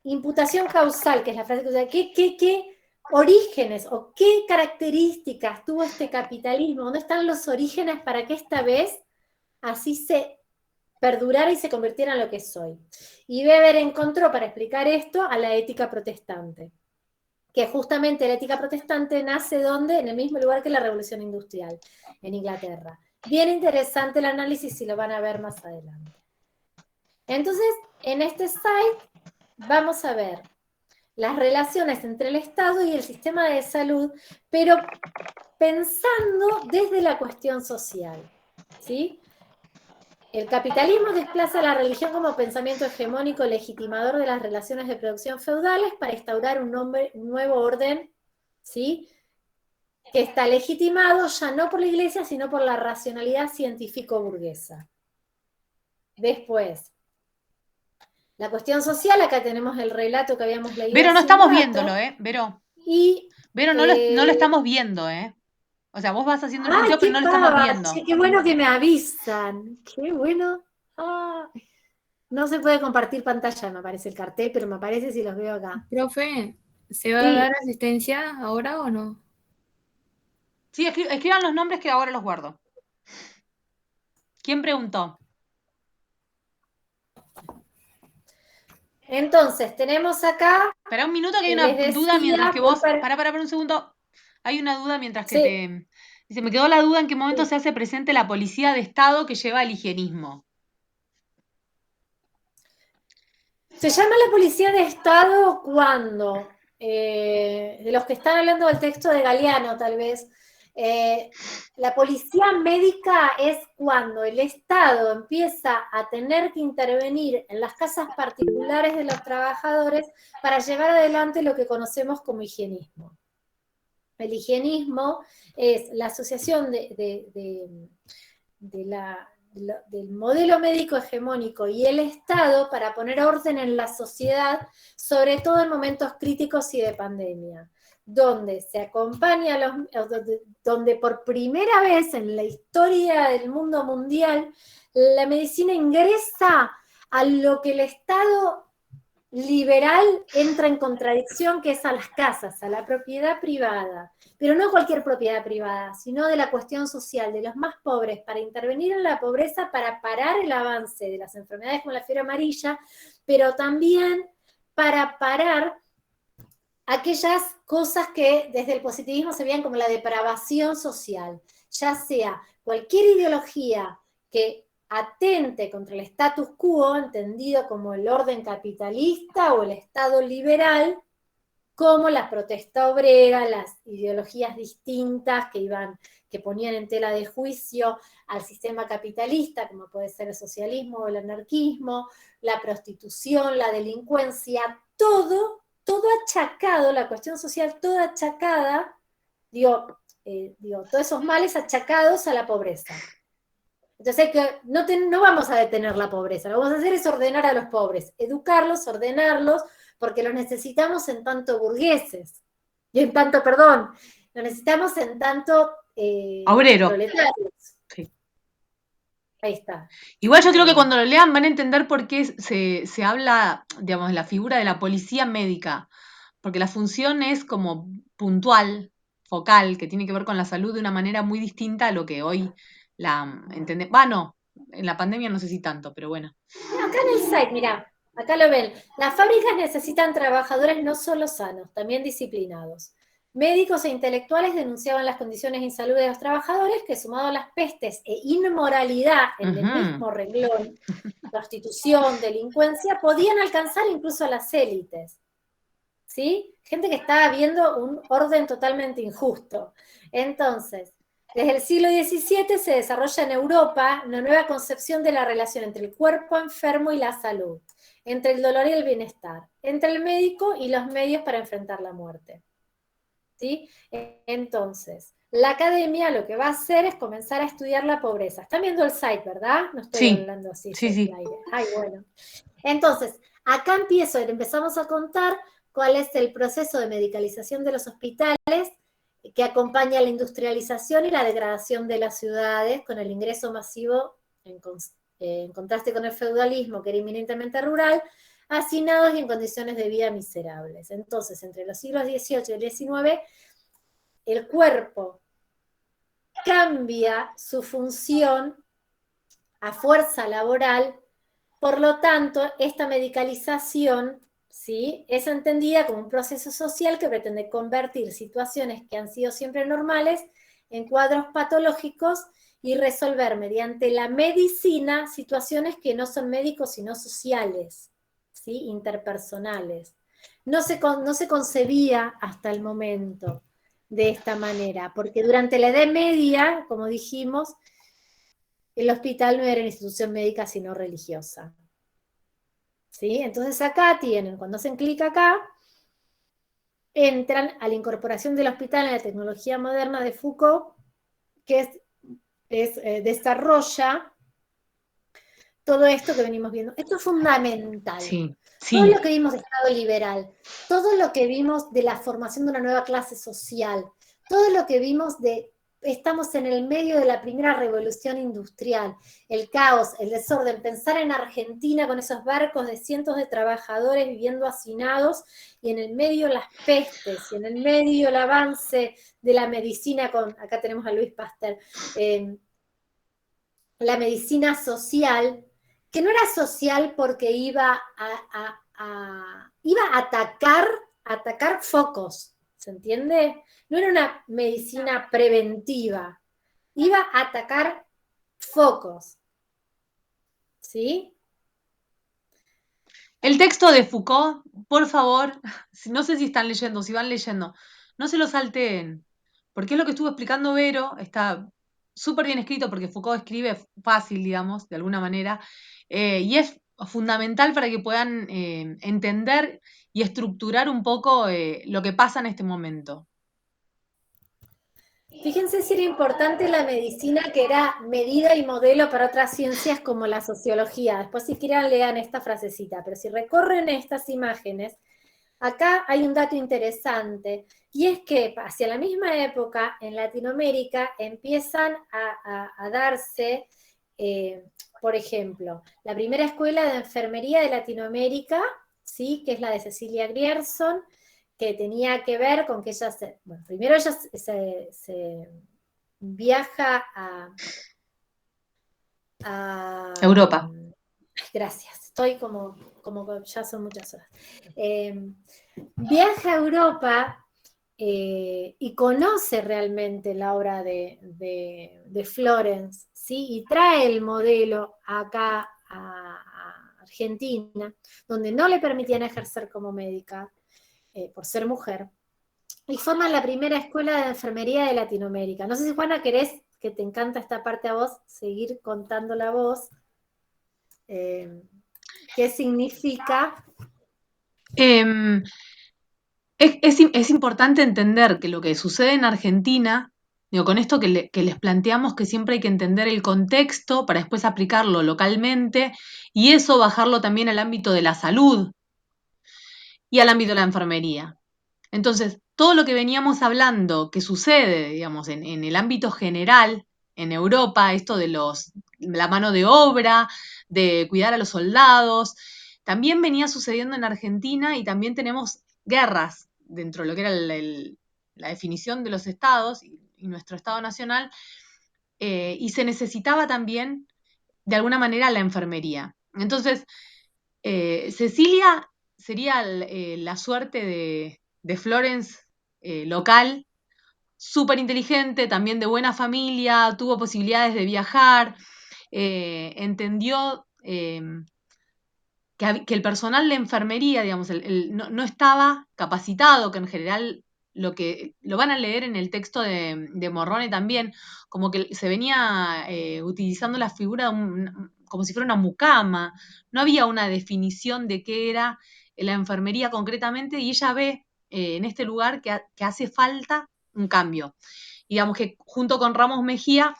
imputación causal, que es la frase que usa, qué orígenes o qué características tuvo este capitalismo? ¿Dónde están los orígenes para que esta vez así se perdurara y se convirtiera en lo que es hoy? Y Weber encontró para explicar esto a la ética protestante, que justamente la ética protestante nace ¿dónde? En el mismo lugar que la Revolución Industrial, en Inglaterra. Bien interesante el análisis y lo van a ver más adelante. Entonces, en este site vamos a ver las relaciones entre el Estado y el sistema de salud, pero pensando desde la cuestión social, ¿sí? El capitalismo desplaza a la religión como pensamiento hegemónico legitimador de las relaciones de producción feudales para instaurar un nuevo orden, ¿sí?, que está legitimado ya no por la Iglesia, sino por la racionalidad científico-burguesa. Después, la cuestión social, acá tenemos el relato que habíamos leído. Vero, no estamos viéndolo, Vero. Vero, no lo estamos viendo, O sea, vos vas haciendo el punteo, pero no lo estamos viendo. Che, qué bueno que me avisan. Qué bueno. No se puede compartir pantalla, me aparece el cartel, pero me aparece si los veo acá. Profe, ¿se va a dar asistencia ahora o no? Sí, escriban los nombres que ahora los guardo. ¿Quién preguntó? Entonces, tenemos acá... Espera un minuto que hay una duda mientras que vos... Para un segundo. Hay una duda mientras que te... Dice, me quedó la duda en qué momento se hace presente la policía de Estado que lleva el higienismo. Se llama la policía de Estado cuando, de los que están hablando del texto de Galeano tal vez, la policía médica es cuando el Estado empieza a tener que intervenir en las casas particulares de los trabajadores para llevar adelante lo que conocemos como higienismo. El higienismo es la asociación del modelo médico hegemónico y el Estado para poner orden en la sociedad, sobre todo en momentos críticos y de pandemia, donde se acompaña donde por primera vez en la historia del mundo mundial la medicina ingresa a lo que el Estado liberal entra en contradicción, que es a las casas, a la propiedad privada, pero no cualquier propiedad privada, sino de la cuestión social, de los más pobres, para intervenir en la pobreza, para parar el avance de las enfermedades como la fiebre amarilla, pero también para parar aquellas cosas que desde el positivismo se veían como la depravación social, ya sea cualquier ideología que atente contra el status quo, entendido como el orden capitalista o el Estado liberal, cómo la protesta obrera, las ideologías distintas que ponían en tela de juicio al sistema capitalista, como puede ser el socialismo o el anarquismo, la prostitución, la delincuencia, todo achacado, la cuestión social toda achacada, todos esos males achacados a la pobreza. Entonces no vamos a detener la pobreza, lo que vamos a hacer es ordenar a los pobres, educarlos, ordenarlos, porque los necesitamos en tanto burgueses, los necesitamos en tanto obrero. proletarios. Sí. Ahí está. Igual yo creo que cuando lo lean van a entender por qué se habla, digamos, de la figura de la policía médica, porque la función es como puntual, focal, que tiene que ver con la salud de una manera muy distinta a lo que hoy la entendemos. No, en la pandemia no sé si tanto, pero bueno. Acá en el site, mirá, acá lo ven. Las fábricas necesitan trabajadores no solo sanos, también disciplinados. Médicos e intelectuales denunciaban las condiciones insalubres de los trabajadores que, sumado a las pestes e inmoralidad en el mismo renglón, prostitución, delincuencia, podían alcanzar incluso a las élites. ¿Sí? Gente que estaba viendo un orden totalmente injusto. Entonces, desde el siglo XVII se desarrolla en Europa una nueva concepción de la relación entre el cuerpo enfermo y la salud, entre el dolor y el bienestar, entre el médico y los medios para enfrentar la muerte. ¿Sí? Entonces, la academia lo que va a hacer es comenzar a estudiar la pobreza. Están viendo el site, ¿verdad? No estoy hablando así. Sí. Ay, bueno. Entonces, acá empezamos a contar cuál es el proceso de medicalización de los hospitales que acompaña la industrialización y la degradación de las ciudades con el ingreso masivo, en contraste con el feudalismo, que era inminentemente rural, hacinados y en condiciones de vida miserables. Entonces, entre los siglos XVIII y XIX, el cuerpo cambia su función a fuerza laboral, por lo tanto, esta medicalización, ¿sí?, es entendida como un proceso social que pretende convertir situaciones que han sido siempre normales en cuadros patológicos y resolver mediante la medicina situaciones que no son médicos sino sociales, ¿sí?, interpersonales. No se concebía hasta el momento de esta manera, porque durante la Edad Media, como dijimos, el hospital no era una institución médica sino religiosa. ¿Sí? Entonces acá tienen, cuando hacen clic acá, entran a la incorporación del hospital en la tecnología moderna de Foucault, que desarrolla todo esto que venimos viendo. Esto es fundamental. Sí. Todo lo que vimos de Estado liberal, todo lo que vimos de la formación de una nueva clase social, todo lo que vimos estamos en el medio de la primera revolución industrial, el caos, el desorden, pensar en Argentina con esos barcos de cientos de trabajadores viviendo hacinados, y en el medio las pestes, y en el medio el avance de la medicina, acá tenemos a Luis Pasteur, la medicina social, que no era social porque iba a atacar focos, ¿se entiende? No era una medicina preventiva, iba a atacar focos, ¿sí? El texto de Foucault, por favor, no sé si están leyendo, si van leyendo, no se lo salteen, porque es lo que estuvo explicando Vero, está súper bien escrito porque Foucault escribe fácil, digamos, de alguna manera, y es fundamental para que puedan entender y estructurar un poco lo que pasa en este momento. Fíjense si era importante la medicina, que era medida y modelo para otras ciencias como la sociología. Después, si quieren, lean esta frasecita, pero si recorren estas imágenes, acá hay un dato interesante, y es que hacia la misma época en Latinoamérica empiezan a darse, por ejemplo, la primera escuela de enfermería de Latinoamérica, ¿sí?, que es la de Cecilia Grierson, que tenía que ver con que ella primero ella se viaja a Europa. Gracias, estoy como ya son muchas horas. Viaja a Europa y conoce realmente la obra de Florence, ¿sí?, y trae el modelo acá a Argentina, donde no le permitían ejercer como médica. por ser mujer, y forman la primera escuela de enfermería de Latinoamérica. No sé si, Juana, querés, que te encanta esta parte a vos, seguir contando la voz. ¿Qué significa? Es importante entender que lo que sucede en Argentina, digo, con esto que les planteamos, que siempre hay que entender el contexto para después aplicarlo localmente y eso bajarlo también al ámbito de la salud y al ámbito de la enfermería. Entonces, todo lo que veníamos hablando que sucede, digamos, en el ámbito general, en Europa, esto de la mano de obra, de cuidar a los soldados, también venía sucediendo en Argentina y también tenemos guerras dentro de lo que era la definición de los estados y nuestro Estado Nacional, y se necesitaba también, de alguna manera, la enfermería. Entonces, Cecilia sería la suerte de Florence local, súper inteligente, también de buena familia, tuvo posibilidades de viajar, entendió que el personal de enfermería, digamos, no estaba capacitado, que en general lo van a leer en el texto de Morrone también, como que se venía utilizando la figura como si fuera una mucama, no había una definición de qué era la enfermería concretamente, y ella ve en este lugar que hace falta un cambio. Digamos que junto con Ramos Mejía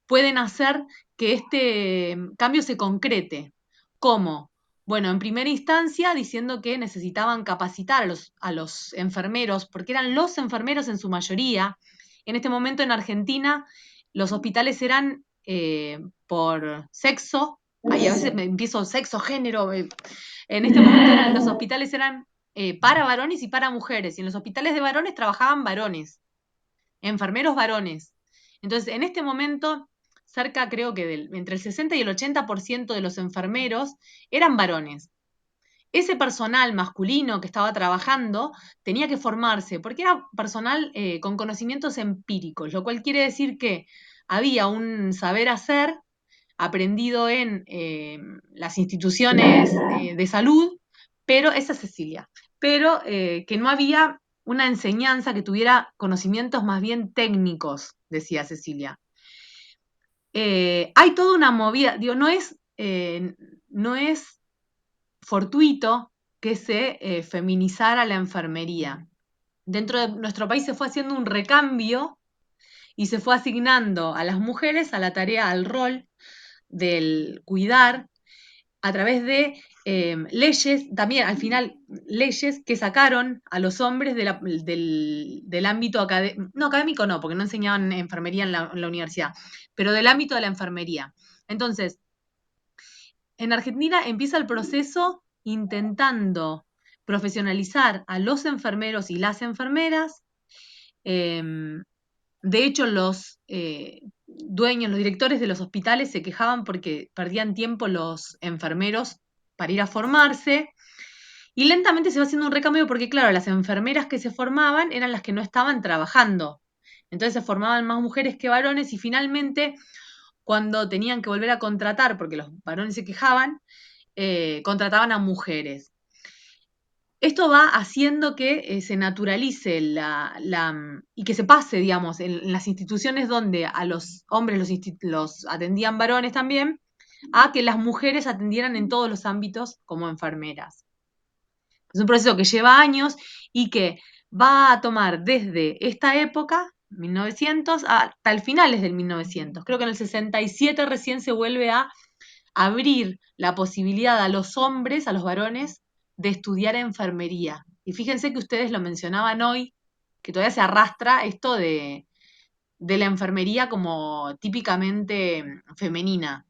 pueden hacer que este cambio se concrete. ¿Cómo? Bueno, en primera instancia diciendo que necesitaban capacitar a los enfermeros, porque eran los enfermeros en su mayoría. En este momento en Argentina los hospitales eran por sexo, ahí a veces me empiezo sexo, género, en este momento los hospitales eran para varones y para mujeres, y en los hospitales de varones trabajaban varones, enfermeros varones. Entonces, en este momento, cerca creo que entre el 60 y el 80% de los enfermeros eran varones. Ese personal masculino que estaba trabajando tenía que formarse, porque era personal con conocimientos empíricos, lo cual quiere decir que había un saber hacer aprendido en las instituciones de salud, pero esa es Cecilia, pero que no había una enseñanza que tuviera conocimientos más bien técnicos, decía Cecilia. Hay toda una movida, digo, no es fortuito que se feminizara la enfermería. Dentro de nuestro país se fue haciendo un recambio y se fue asignando a las mujeres a la tarea, al rol del cuidar, a través de leyes, también al final leyes que sacaron a los hombres del ámbito académico, no, porque no enseñaban enfermería en la universidad, pero del ámbito de la enfermería. Entonces, en Argentina empieza el proceso intentando profesionalizar a los enfermeros y las enfermeras. De hecho, los dueños, los directores de los hospitales se quejaban porque perdían tiempo los enfermeros para ir a formarse. Y lentamente se va haciendo un recambio porque, claro, las enfermeras que se formaban eran las que no estaban trabajando. Entonces se formaban más mujeres que varones y finalmente, cuando tenían que volver a contratar, porque los varones se quejaban, contrataban a mujeres. Esto va haciendo que se naturalice y que se pase, digamos, en las instituciones donde a los hombres los atendían varones también, a que las mujeres atendieran en todos los ámbitos como enfermeras. Es un proceso que lleva años y que va a tomar desde esta época, 1900, hasta el finales del 1900. Creo que en el 67 recién se vuelve a abrir la posibilidad a los hombres, a los varones, de estudiar enfermería. Y fíjense que ustedes lo mencionaban hoy, que todavía se arrastra esto de la enfermería como típicamente femenina.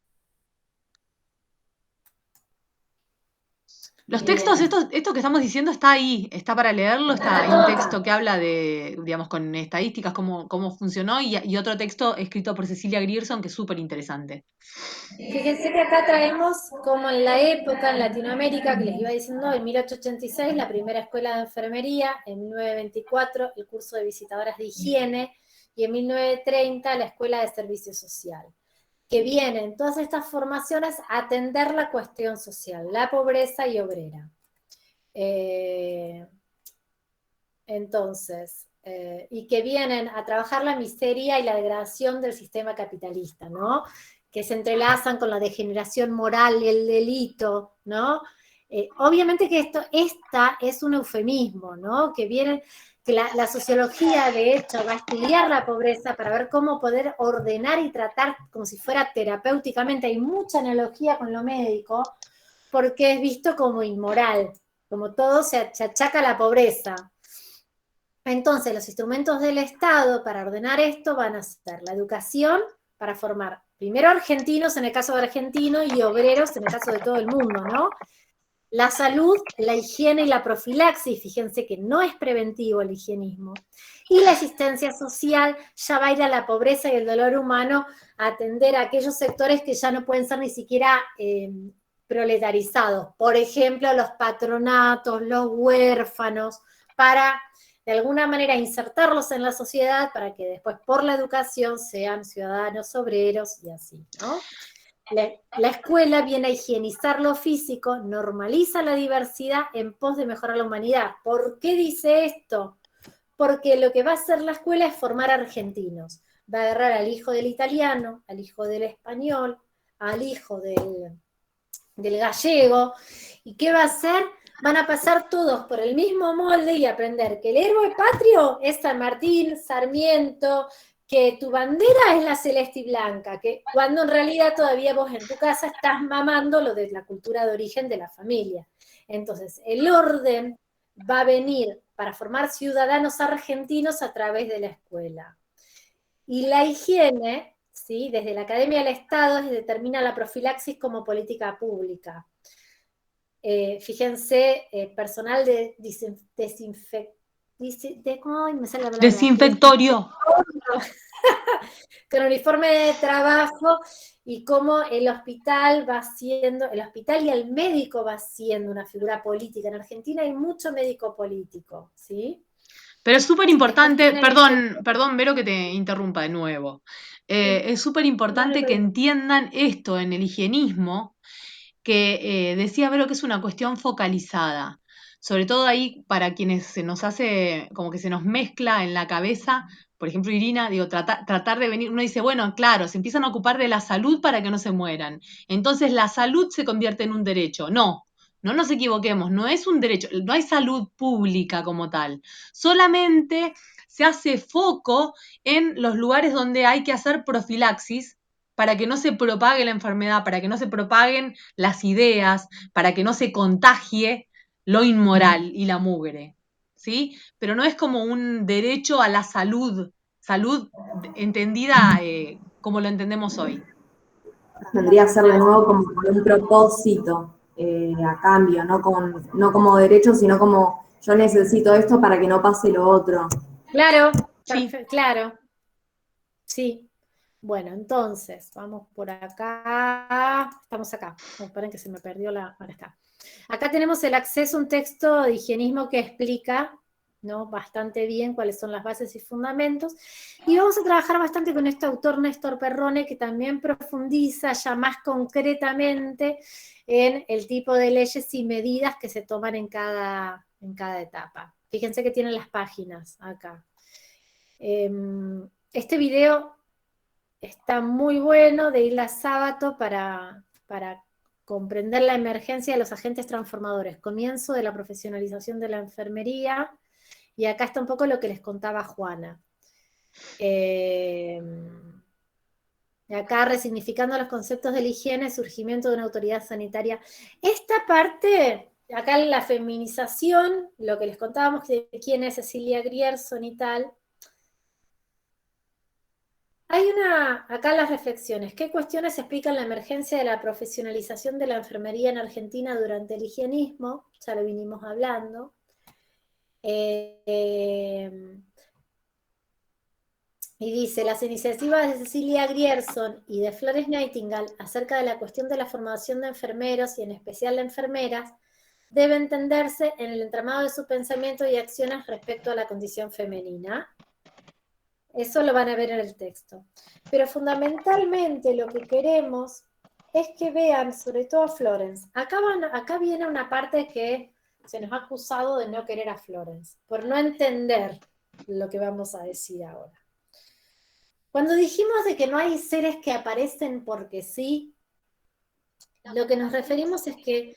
Los textos, esto que estamos diciendo está ahí, está para leerlo, hay un texto que habla de, digamos, con estadísticas, cómo funcionó, y otro texto escrito por Cecilia Grierson que es súper interesante. Fíjense que acá traemos como en la época en Latinoamérica, que les iba diciendo, en 1886 la primera escuela de enfermería, en 1924 el curso de visitadoras de higiene, y en 1930 la escuela de servicio social, que vienen todas estas formaciones a atender la cuestión social, la pobreza y obrera. Entonces, y que vienen a trabajar la miseria y la degradación del sistema capitalista, ¿no? Que se entrelazan con la degeneración moral y el delito, ¿no? Obviamente que esta es un eufemismo, ¿no? Que la sociología, de hecho, va a estudiar la pobreza para ver cómo poder ordenar y tratar como si fuera terapéuticamente. Hay mucha analogía con lo médico, porque es visto como inmoral, como todo se achaca a la pobreza. Entonces, los instrumentos del Estado para ordenar esto van a ser la educación, para formar primero argentinos en el caso de Argentina y obreros en el caso de todo el mundo, ¿no? La salud, la higiene y la profilaxis, fíjense que no es preventivo el higienismo. Y la asistencia social ya va a ir a la pobreza y el dolor humano a atender a aquellos sectores que ya no pueden ser ni siquiera proletarizados. Por ejemplo, los patronatos, los huérfanos, para de alguna manera insertarlos en la sociedad para que después por la educación sean ciudadanos obreros y así, ¿no? La escuela viene a higienizar lo físico, normaliza la diversidad en pos de mejorar la humanidad. ¿Por qué dice esto? Porque lo que va a hacer la escuela es formar argentinos. Va a agarrar al hijo del italiano, al hijo del español, al hijo del gallego. ¿Y qué va a hacer? Van a pasar todos por el mismo molde y aprender que el héroe patrio es San Martín, Sarmiento, que tu bandera es la celeste y blanca, que cuando en realidad todavía vos en tu casa estás mamando lo de la cultura de origen de la familia. Entonces, el orden va a venir para formar ciudadanos argentinos a través de la escuela. Y la higiene, ¿sí? Desde la Academia del Estado, determina la profilaxis como política pública. Fíjense, personal de desinfectorio. Con uniforme de trabajo y cómo el hospital y el médico va siendo una figura política. En Argentina hay mucho médico político, ¿sí? Pero es súper importante, perdón, Vero, que te interrumpa de nuevo. Es súper importante que entiendan esto en el higienismo, que decía Vero que es una cuestión focalizada. Sobre todo ahí para quienes se nos hace, como que se nos mezcla en la cabeza, por ejemplo, Irina, digo, tratar de venir, uno dice, bueno, claro, se empiezan a ocupar de la salud para que no se mueran. Entonces la salud se convierte en un derecho. No nos equivoquemos, no es un derecho, no hay salud pública como tal. Solamente se hace foco en los lugares donde hay que hacer profilaxis para que no se propague la enfermedad, para que no se propaguen las ideas, para que no se contagie lo inmoral y la mugre, ¿sí? Pero no es como un derecho a la salud entendida como lo entendemos hoy. Tendría que ser de nuevo como con un propósito a cambio, no como derecho, sino como yo necesito esto para que no pase lo otro. Claro, sí. Claro. Sí. Bueno, entonces, vamos por acá. Estamos acá. Esperen que se me perdió ahora está. Acá tenemos el acceso a un texto de higienismo que explica, ¿no?, bastante bien cuáles son las bases y fundamentos. Y vamos a trabajar bastante con este autor Néstor Perrone, que también profundiza ya más concretamente en el tipo de leyes y medidas que se toman en cada etapa. Fíjense que tienen las páginas acá. Este video está muy bueno, de Isla Sábato, para comprender la emergencia de los agentes transformadores, comienzo de la profesionalización de la enfermería, y acá está un poco lo que les contaba Juana. Y acá resignificando los conceptos de la higiene, surgimiento de una autoridad sanitaria. Esta parte, acá en la feminización, lo que les contábamos de quién es Cecilia Grierson y tal. Hay acá las reflexiones. ¿Qué cuestiones explican la emergencia de la profesionalización de la enfermería en Argentina durante el higienismo? Ya lo vinimos hablando. Y dice, las iniciativas de Cecilia Grierson y de Florence Nightingale acerca de la cuestión de la formación de enfermeros y en especial de enfermeras debe entenderse en el entramado de su pensamiento y acciones respecto a la condición femenina. Eso lo van a ver en el texto. Pero fundamentalmente lo que queremos es que vean, sobre todo Florence, acá viene una parte que se nos ha acusado de no querer a Florence, por no entender lo que vamos a decir ahora. Cuando dijimos de que no hay seres que aparecen porque sí, lo que nos referimos es que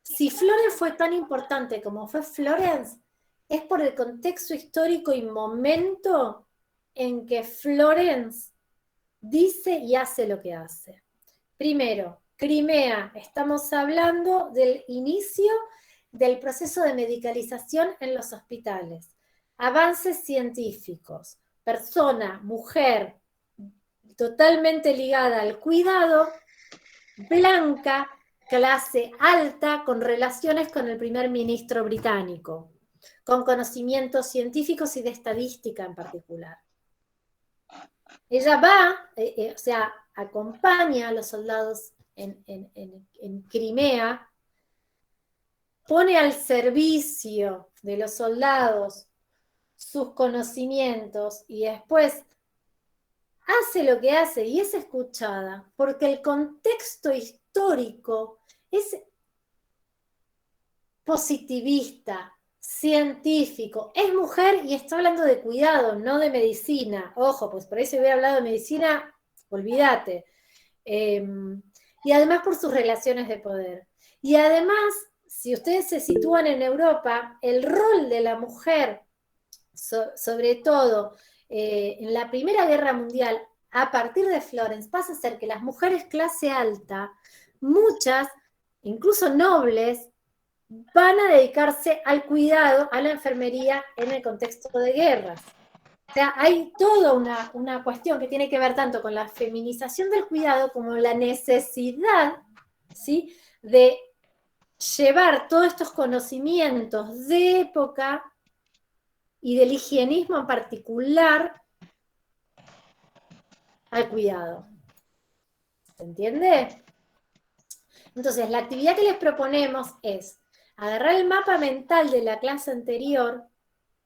si Florence fue tan importante como fue Florence, es por el contexto histórico y momento en que Florence dice y hace lo que hace. Primero, Crimea, estamos hablando del inicio del proceso de medicalización en los hospitales. Avances científicos, persona, mujer, totalmente ligada al cuidado, blanca, clase alta, con relaciones con el primer ministro británico, con conocimientos científicos y de estadística en particular. Ella va, o sea, acompaña a los soldados en Crimea, pone al servicio de los soldados sus conocimientos y después hace lo que hace y es escuchada, porque el contexto histórico es positivista, científico, es mujer y está hablando de cuidado, no de medicina. Ojo, pues por eso hubiera hablado de medicina, olvídate. Y además por sus relaciones de poder. Y además, si ustedes se sitúan en Europa, el rol de la mujer, sobre todo en la Primera Guerra Mundial, a partir de Florence, pasa a ser que las mujeres clase alta, muchas, incluso nobles, van a dedicarse al cuidado, a la enfermería en el contexto de guerras. O sea, hay toda una cuestión que tiene que ver tanto con la feminización del cuidado como la necesidad, ¿sí?, de llevar todos estos conocimientos de época y del higienismo en particular al cuidado. ¿Se entiende? Entonces, la actividad que les proponemos es agarrar el mapa mental de la clase anterior,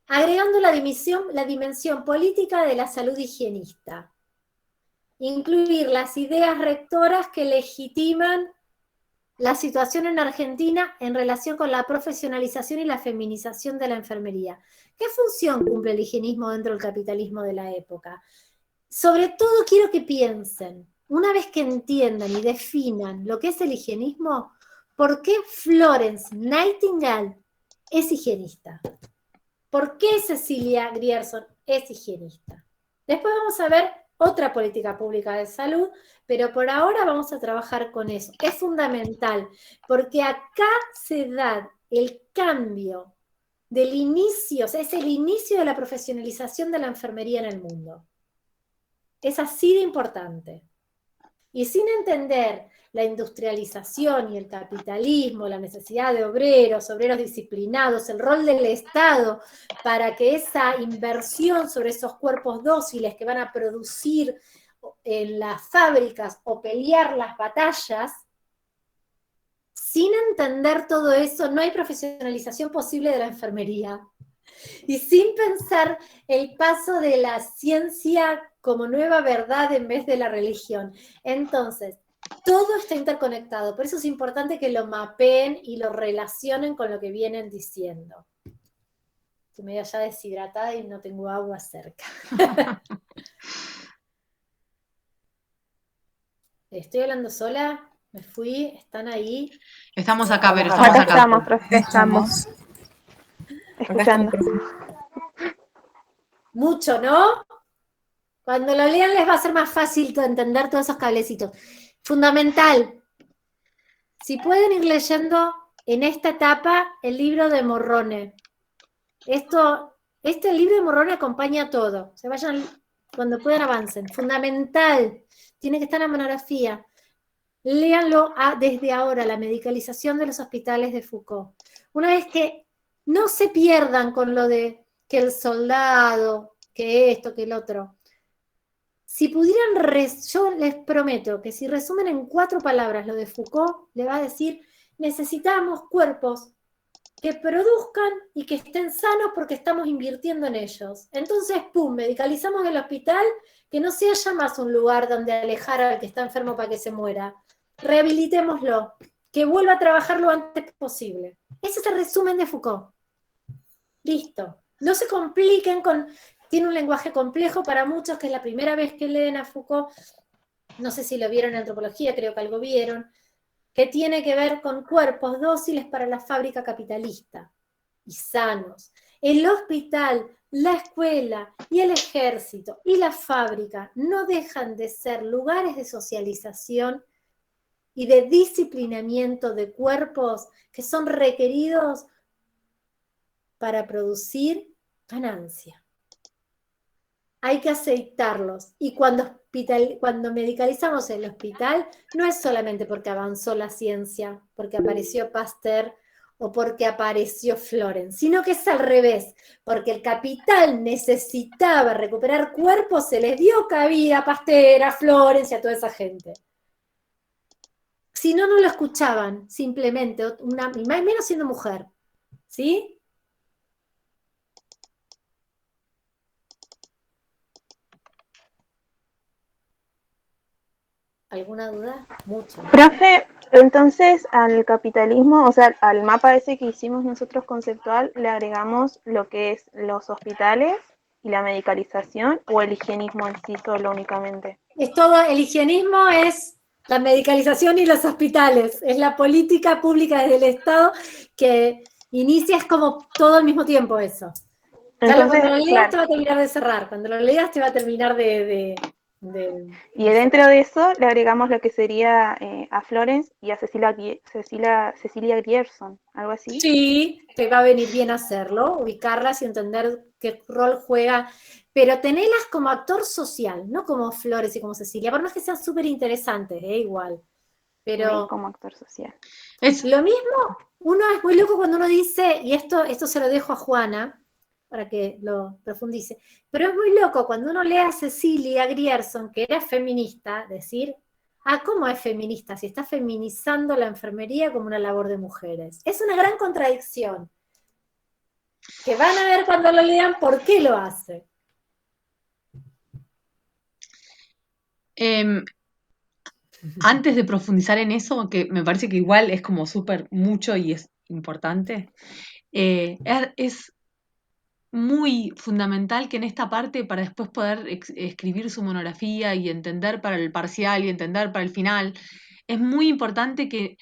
agregando la dimensión política de la salud higienista. Incluir las ideas rectoras que legitiman la situación en Argentina en relación con la profesionalización y la feminización de la enfermería. ¿Qué función cumple el higienismo dentro del capitalismo de la época? Sobre todo quiero que piensen, una vez que entiendan y definan lo que es el higienismo, ¿por qué Florence Nightingale es higienista? ¿Por qué Cecilia Grierson es higienista? Después vamos a ver otra política pública de salud, pero por ahora vamos a trabajar con eso. Es fundamental, porque acá se da el cambio del inicio, o sea, es el inicio de la profesionalización de la enfermería en el mundo. Es así de importante. Y sin entender la industrialización y el capitalismo, la necesidad de obreros disciplinados, el rol del Estado para que esa inversión sobre esos cuerpos dóciles que van a producir en las fábricas o pelear las batallas, sin entender todo eso no hay profesionalización posible de la enfermería. Y sin pensar el paso de la ciencia como nueva verdad en vez de la religión. Entonces, todo está interconectado, por eso es importante que lo mapeen y lo relacionen con lo que vienen diciendo. Estoy medio ya deshidratada y no tengo agua cerca. Estoy hablando sola, me fui, están ahí. Estamos acá, pero estamos acá. Estamos, profe, estamos escuchando. Mucho, ¿no? Cuando lo lean les va a ser más fácil entender todos esos cablecitos. Fundamental. Si pueden ir leyendo en esta etapa el libro de Morrone. Este libro de Morrone acompaña todo. Se vayan, cuando puedan avancen. Fundamental. Tiene que estar en la monografía. Léanlo desde ahora, la medicalización de los hospitales de Foucault. Una vez que no se pierdan con lo de que el soldado, que esto, que el otro. Si pudieran, yo les prometo que si resumen en 4 palabras lo de Foucault, le va a decir, necesitamos cuerpos que produzcan y que estén sanos porque estamos invirtiendo en ellos. Entonces, pum, medicalizamos el hospital, que no sea ya más un lugar donde alejar al que está enfermo para que se muera. Rehabilitémoslo, que vuelva a trabajar lo antes posible. Ese es el resumen de Foucault. Listo. No se compliquen con... Tiene un lenguaje complejo para muchos, que es la primera vez que leen a Foucault. No sé si lo vieron en antropología, creo que algo vieron, que tiene que ver con cuerpos dóciles para la fábrica capitalista y sanos. El hospital, la escuela y el ejército y la fábrica no dejan de ser lugares de socialización y de disciplinamiento de cuerpos que son requeridos para producir ganancia. Hay que aceitarlos. Y cuando medicalizamos el hospital, no es solamente porque avanzó la ciencia, porque apareció Pasteur o porque apareció Florence, sino que es al revés, porque el capital necesitaba recuperar cuerpos, se les dio cabida a Pasteur, a Florence y a toda esa gente. Si no, no lo escuchaban, simplemente, y más menos siendo mujer, ¿sí? ¿Alguna duda? Mucho. Profe, entonces al capitalismo, o sea, al mapa ese que hicimos nosotros conceptual, le agregamos lo que es los hospitales y la medicalización, o el higienismo en sí solo únicamente. Es todo, el higienismo es la medicalización y los hospitales, es la política pública desde el Estado que inicia, es como todo al mismo tiempo eso. Entonces, cuando lo leas claro, te va a terminar de cerrar, cuando lo leas te va a terminar y dentro de eso le agregamos lo que sería a Florence y a Cecilia Grierson, algo así. Sí, te va a venir bien hacerlo, ubicarlas y entender qué rol juega, pero tenerlas como actor social, no como Flores y como Cecilia, por más que sean súper interesantes, igual. Pero sí, como actor social. Es lo mismo, uno es muy loco cuando uno dice, y esto se lo dejo a Juana, para que lo profundice, pero es muy loco cuando uno lee a Cecilia Grierson, que era feminista, decir, ¿cómo es feminista? Si está feminizando la enfermería como una labor de mujeres. Es una gran contradicción, que van a ver cuando lo lean por qué lo hace. Antes de profundizar en eso, que me parece que igual es como súper mucho y es importante, es muy fundamental que en esta parte, para después poder escribir su monografía y entender para el parcial y entender para el final, es muy importante que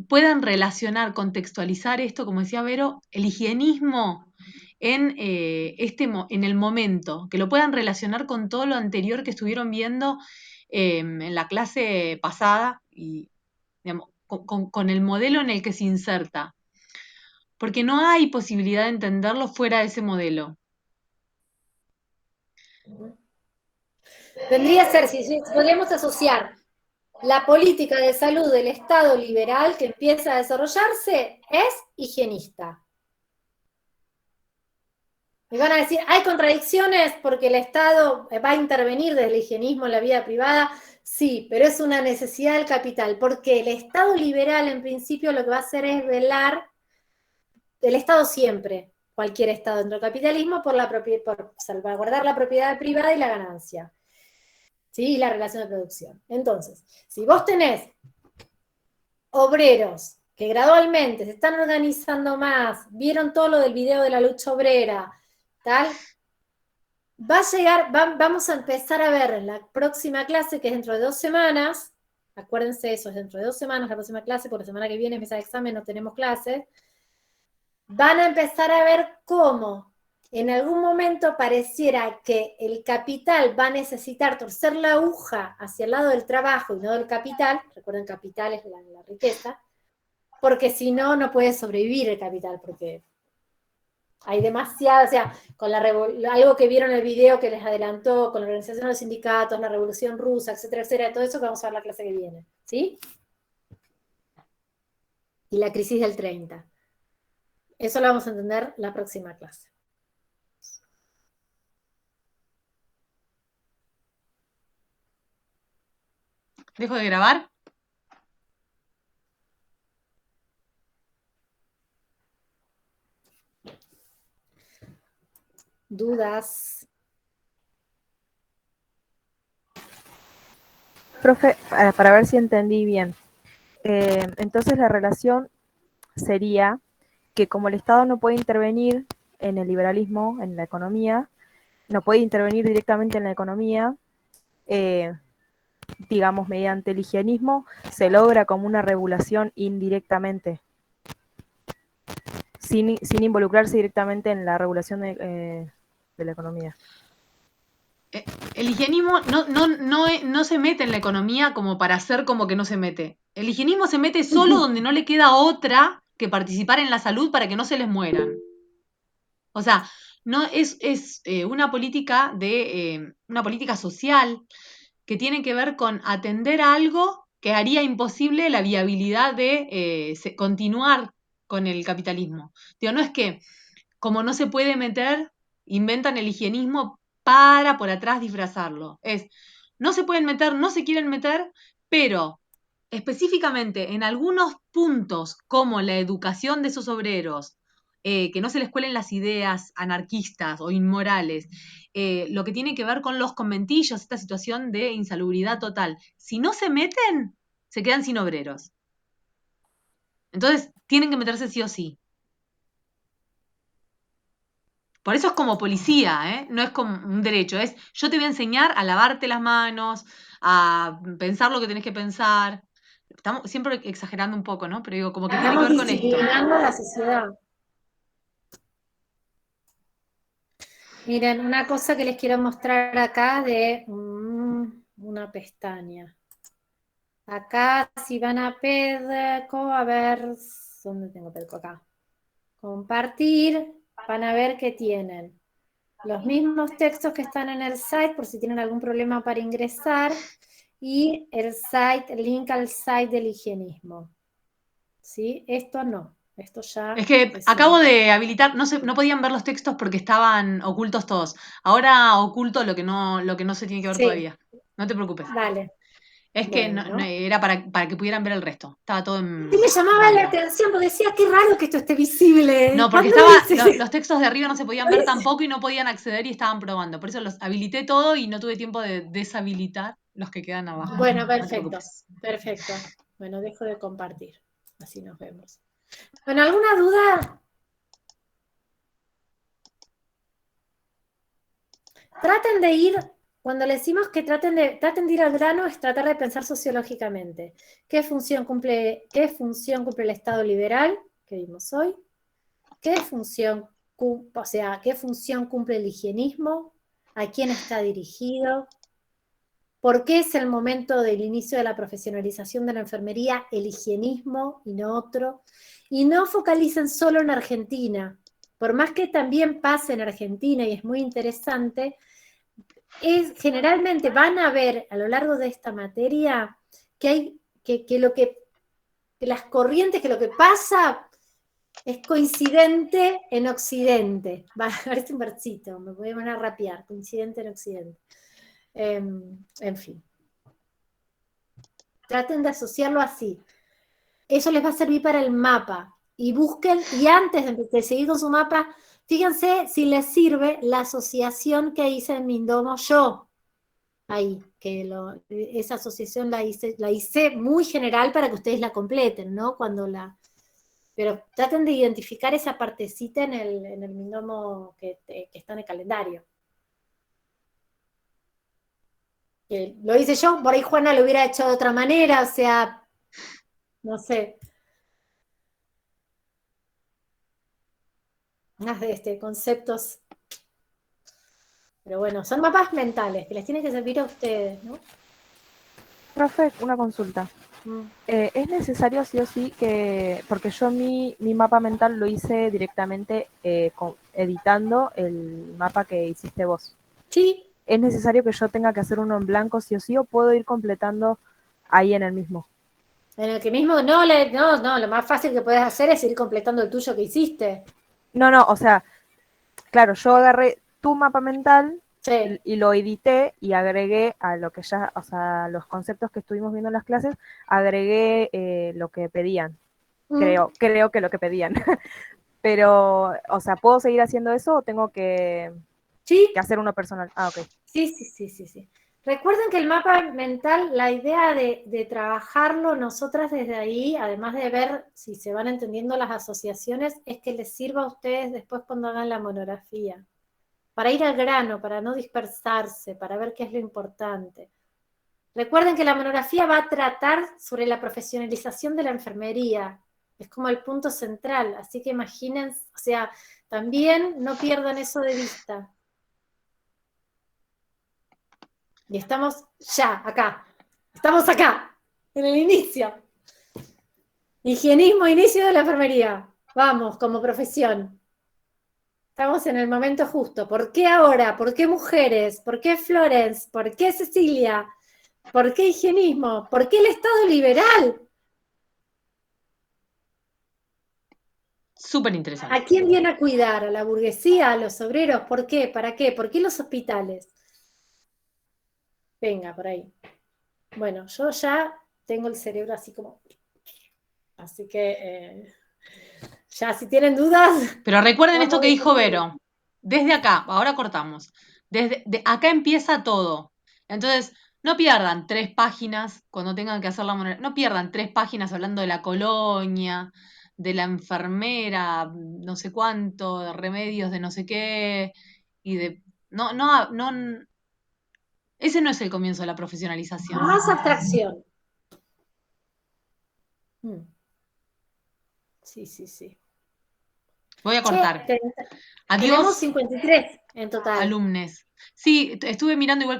puedan relacionar, contextualizar esto, como decía Vero, el higienismo en el momento, que lo puedan relacionar con todo lo anterior que estuvieron viendo en la clase pasada y digamos, con el modelo en el que se inserta. Porque no hay posibilidad de entenderlo fuera de ese modelo. Vendría a ser, si podríamos asociar la política de salud del Estado liberal que empieza a desarrollarse, es higienista. Me van a decir, hay contradicciones porque el Estado va a intervenir desde el higienismo en la vida privada. Sí, pero es una necesidad del capital, porque el Estado liberal en principio lo que va a hacer es velar, el Estado siempre, cualquier Estado dentro del capitalismo, por salvaguardar la propiedad privada y la ganancia. ¿Sí? Y la relación de producción. Entonces, si vos tenés obreros que gradualmente se están organizando más, vieron todo lo del video de la lucha obrera, tal, va a llegar, vamos a empezar a ver en la próxima clase, que es dentro de 2 semanas, acuérdense eso, es dentro de 2 semanas la próxima clase, porque la semana que viene, mesa de examen, no tenemos clases, van a empezar a ver cómo en algún momento pareciera que el capital va a necesitar torcer la aguja hacia el lado del trabajo y no del capital, recuerden, capital es la riqueza, porque si no, no puede sobrevivir el capital, porque hay demasiada, o sea, con algo que vieron en el video que les adelantó, con la organización de los sindicatos, la revolución rusa, etcétera, todo eso que vamos a ver la clase que viene, ¿sí? Y la crisis del 30. Eso lo vamos a entender la próxima clase. ¿Dejo de grabar? ¿Dudas? Profe, para ver si entendí bien. Entonces la relación sería que como el Estado no puede intervenir en el liberalismo, en la economía, no puede intervenir directamente en la economía, digamos, mediante el higienismo, se logra como una regulación indirectamente, sin involucrarse directamente en la regulación de la economía. El higienismo no se mete en la economía como para hacer como que no se mete. El higienismo se mete solo donde no le queda otra que participar en la salud para que no se les mueran. O sea, no es una política una política social que tiene que ver con atender a algo que haría imposible la viabilidad de continuar con el capitalismo. Digo, no es que como no se puede meter, inventan el higienismo para por atrás disfrazarlo. No se pueden meter, no se quieren meter, pero específicamente en algunos puntos como la educación de esos obreros, que no se les cuelen las ideas anarquistas o inmorales, lo que tiene que ver con los conventillos, esta situación de insalubridad total. Si no se meten, se quedan sin obreros. Entonces, tienen que meterse sí o sí. Por eso es como policía, no es como un derecho, es yo te voy a enseñar a lavarte las manos, a pensar lo que tenés que pensar. Estamos siempre exagerando un poco, ¿no? Pero digo, como que tiene que ver con esto. Disciplinando la sociedad. Miren, una cosa que les quiero mostrar acá de una pestaña. Acá, si van a Pedco, a ver, ¿dónde tengo Pedco? Acá. Compartir, van a ver que tienen los mismos textos que están en el site, por si tienen algún problema para ingresar, y el link al site del higienismo. ¿Sí? Esto no. Esto ya... Es que acabo de habilitar, no podían ver los textos porque estaban ocultos todos. Ahora oculto lo que no se tiene que ver todavía. No te preocupes. Dale. Es que no, era para que pudieran ver el resto. Estaba todo en... Sí, me llamaba la atención porque decía, qué raro que esto esté visible. No, porque los textos de arriba no se podían ver tampoco y no podían acceder y estaban probando. Por eso los habilité todo y no tuve tiempo de deshabilitar los que quedan abajo. Bueno, perfecto. Perfecto. Bueno, dejo de compartir. Así nos vemos. Bueno, ¿alguna duda? Traten de ir, cuando le decimos que traten de ir al grano, es tratar de pensar sociológicamente. ¿Qué función cumple el Estado liberal que vimos hoy? ¿Qué función cumple el higienismo? ¿A quién está dirigido? ¿Por qué es el momento del inicio de la profesionalización de la enfermería el higienismo y no otro? Y no focalicen solo en Argentina. Por más que también pase en Argentina, y es muy interesante, generalmente van a ver a lo largo de esta materia que hay que las corrientes, que lo que pasa es coincidente en Occidente. Va a ver un versito, me voy a poner a rapear, coincidente en Occidente. En fin. Traten de asociarlo así. Eso les va a servir para el mapa. Y busquen, y antes de seguir con su mapa, fíjense si les sirve la asociación que hice en Mindomo yo. Ahí, que esa asociación la hice muy general para que ustedes la completen, ¿no? Pero traten de identificar esa partecita en el Mindomo que está en el calendario. Lo hice yo, por ahí Juana lo hubiera hecho de otra manera, o sea, no sé. Más de conceptos. Pero bueno, son mapas mentales que les tienen que servir a ustedes, ¿no? Profe, una consulta. ¿Es necesario sí o sí porque yo mi mapa mental lo hice directamente editando el mapa que hiciste vos? Sí. ¿Es necesario que yo tenga que hacer uno en blanco sí o sí o puedo ir completando ahí en el mismo? En el que mismo, no, lo más fácil que puedes hacer es ir completando el tuyo que hiciste. No, o sea, claro, yo agarré tu mapa mental y lo edité y agregué a lo que ya, o sea, los conceptos que estuvimos viendo en las clases, agregué lo que pedían. Creo que lo que pedían. Pero, o sea, ¿puedo seguir haciendo eso o tengo que hacer uno personal? Ah, ok. Sí. Recuerden que el mapa mental, la idea de trabajarlo nosotras desde ahí, además de ver si se van entendiendo las asociaciones, es que les sirva a ustedes después cuando hagan la monografía. Para ir al grano, para no dispersarse, para ver qué es lo importante. Recuerden que la monografía va a tratar sobre la profesionalización de la enfermería. Es como el punto central, así que imaginen, o sea, también no pierdan eso de vista. Y estamos ya, acá. Estamos acá, en el inicio. Higienismo, inicio de la enfermería. Vamos, como profesión. Estamos en el momento justo. ¿Por qué ahora? ¿Por qué mujeres? ¿Por qué Florence? ¿Por qué Cecilia? ¿Por qué higienismo? ¿Por qué el Estado liberal? Súper interesante. ¿A quién viene a cuidar? ¿A la burguesía? ¿A los obreros? ¿Por qué? ¿Para qué? ¿Por qué los hospitales? Venga, por ahí. Bueno, yo ya tengo el cerebro así como... Así que... ya, si tienen dudas... Pero recuerden esto que dijo Vero. Desde acá, ahora cortamos. Desde acá empieza todo. Entonces, no pierdan 3 páginas cuando tengan que hacer la monografía. No pierdan 3 páginas hablando de la colonia, de la enfermera, no sé cuánto, de remedios de no sé qué. Y de. No. Ese no es el comienzo de la profesionalización. Más abstracción. Sí. Voy a cortar. Adiós. Tenemos 53 en total. Alumnes. Sí, estuve mirando igual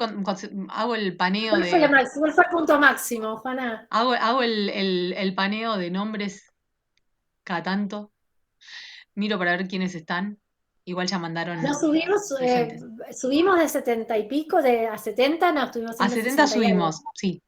hago el paneo ¿Cuál fue el punto máximo, Juana? Hago el paneo de nombres cada tanto. Miro para ver quiénes están. Igual ya mandaron. No subimos de 70 y pico, a 70 no, estuvimos a 70 subimos, sí.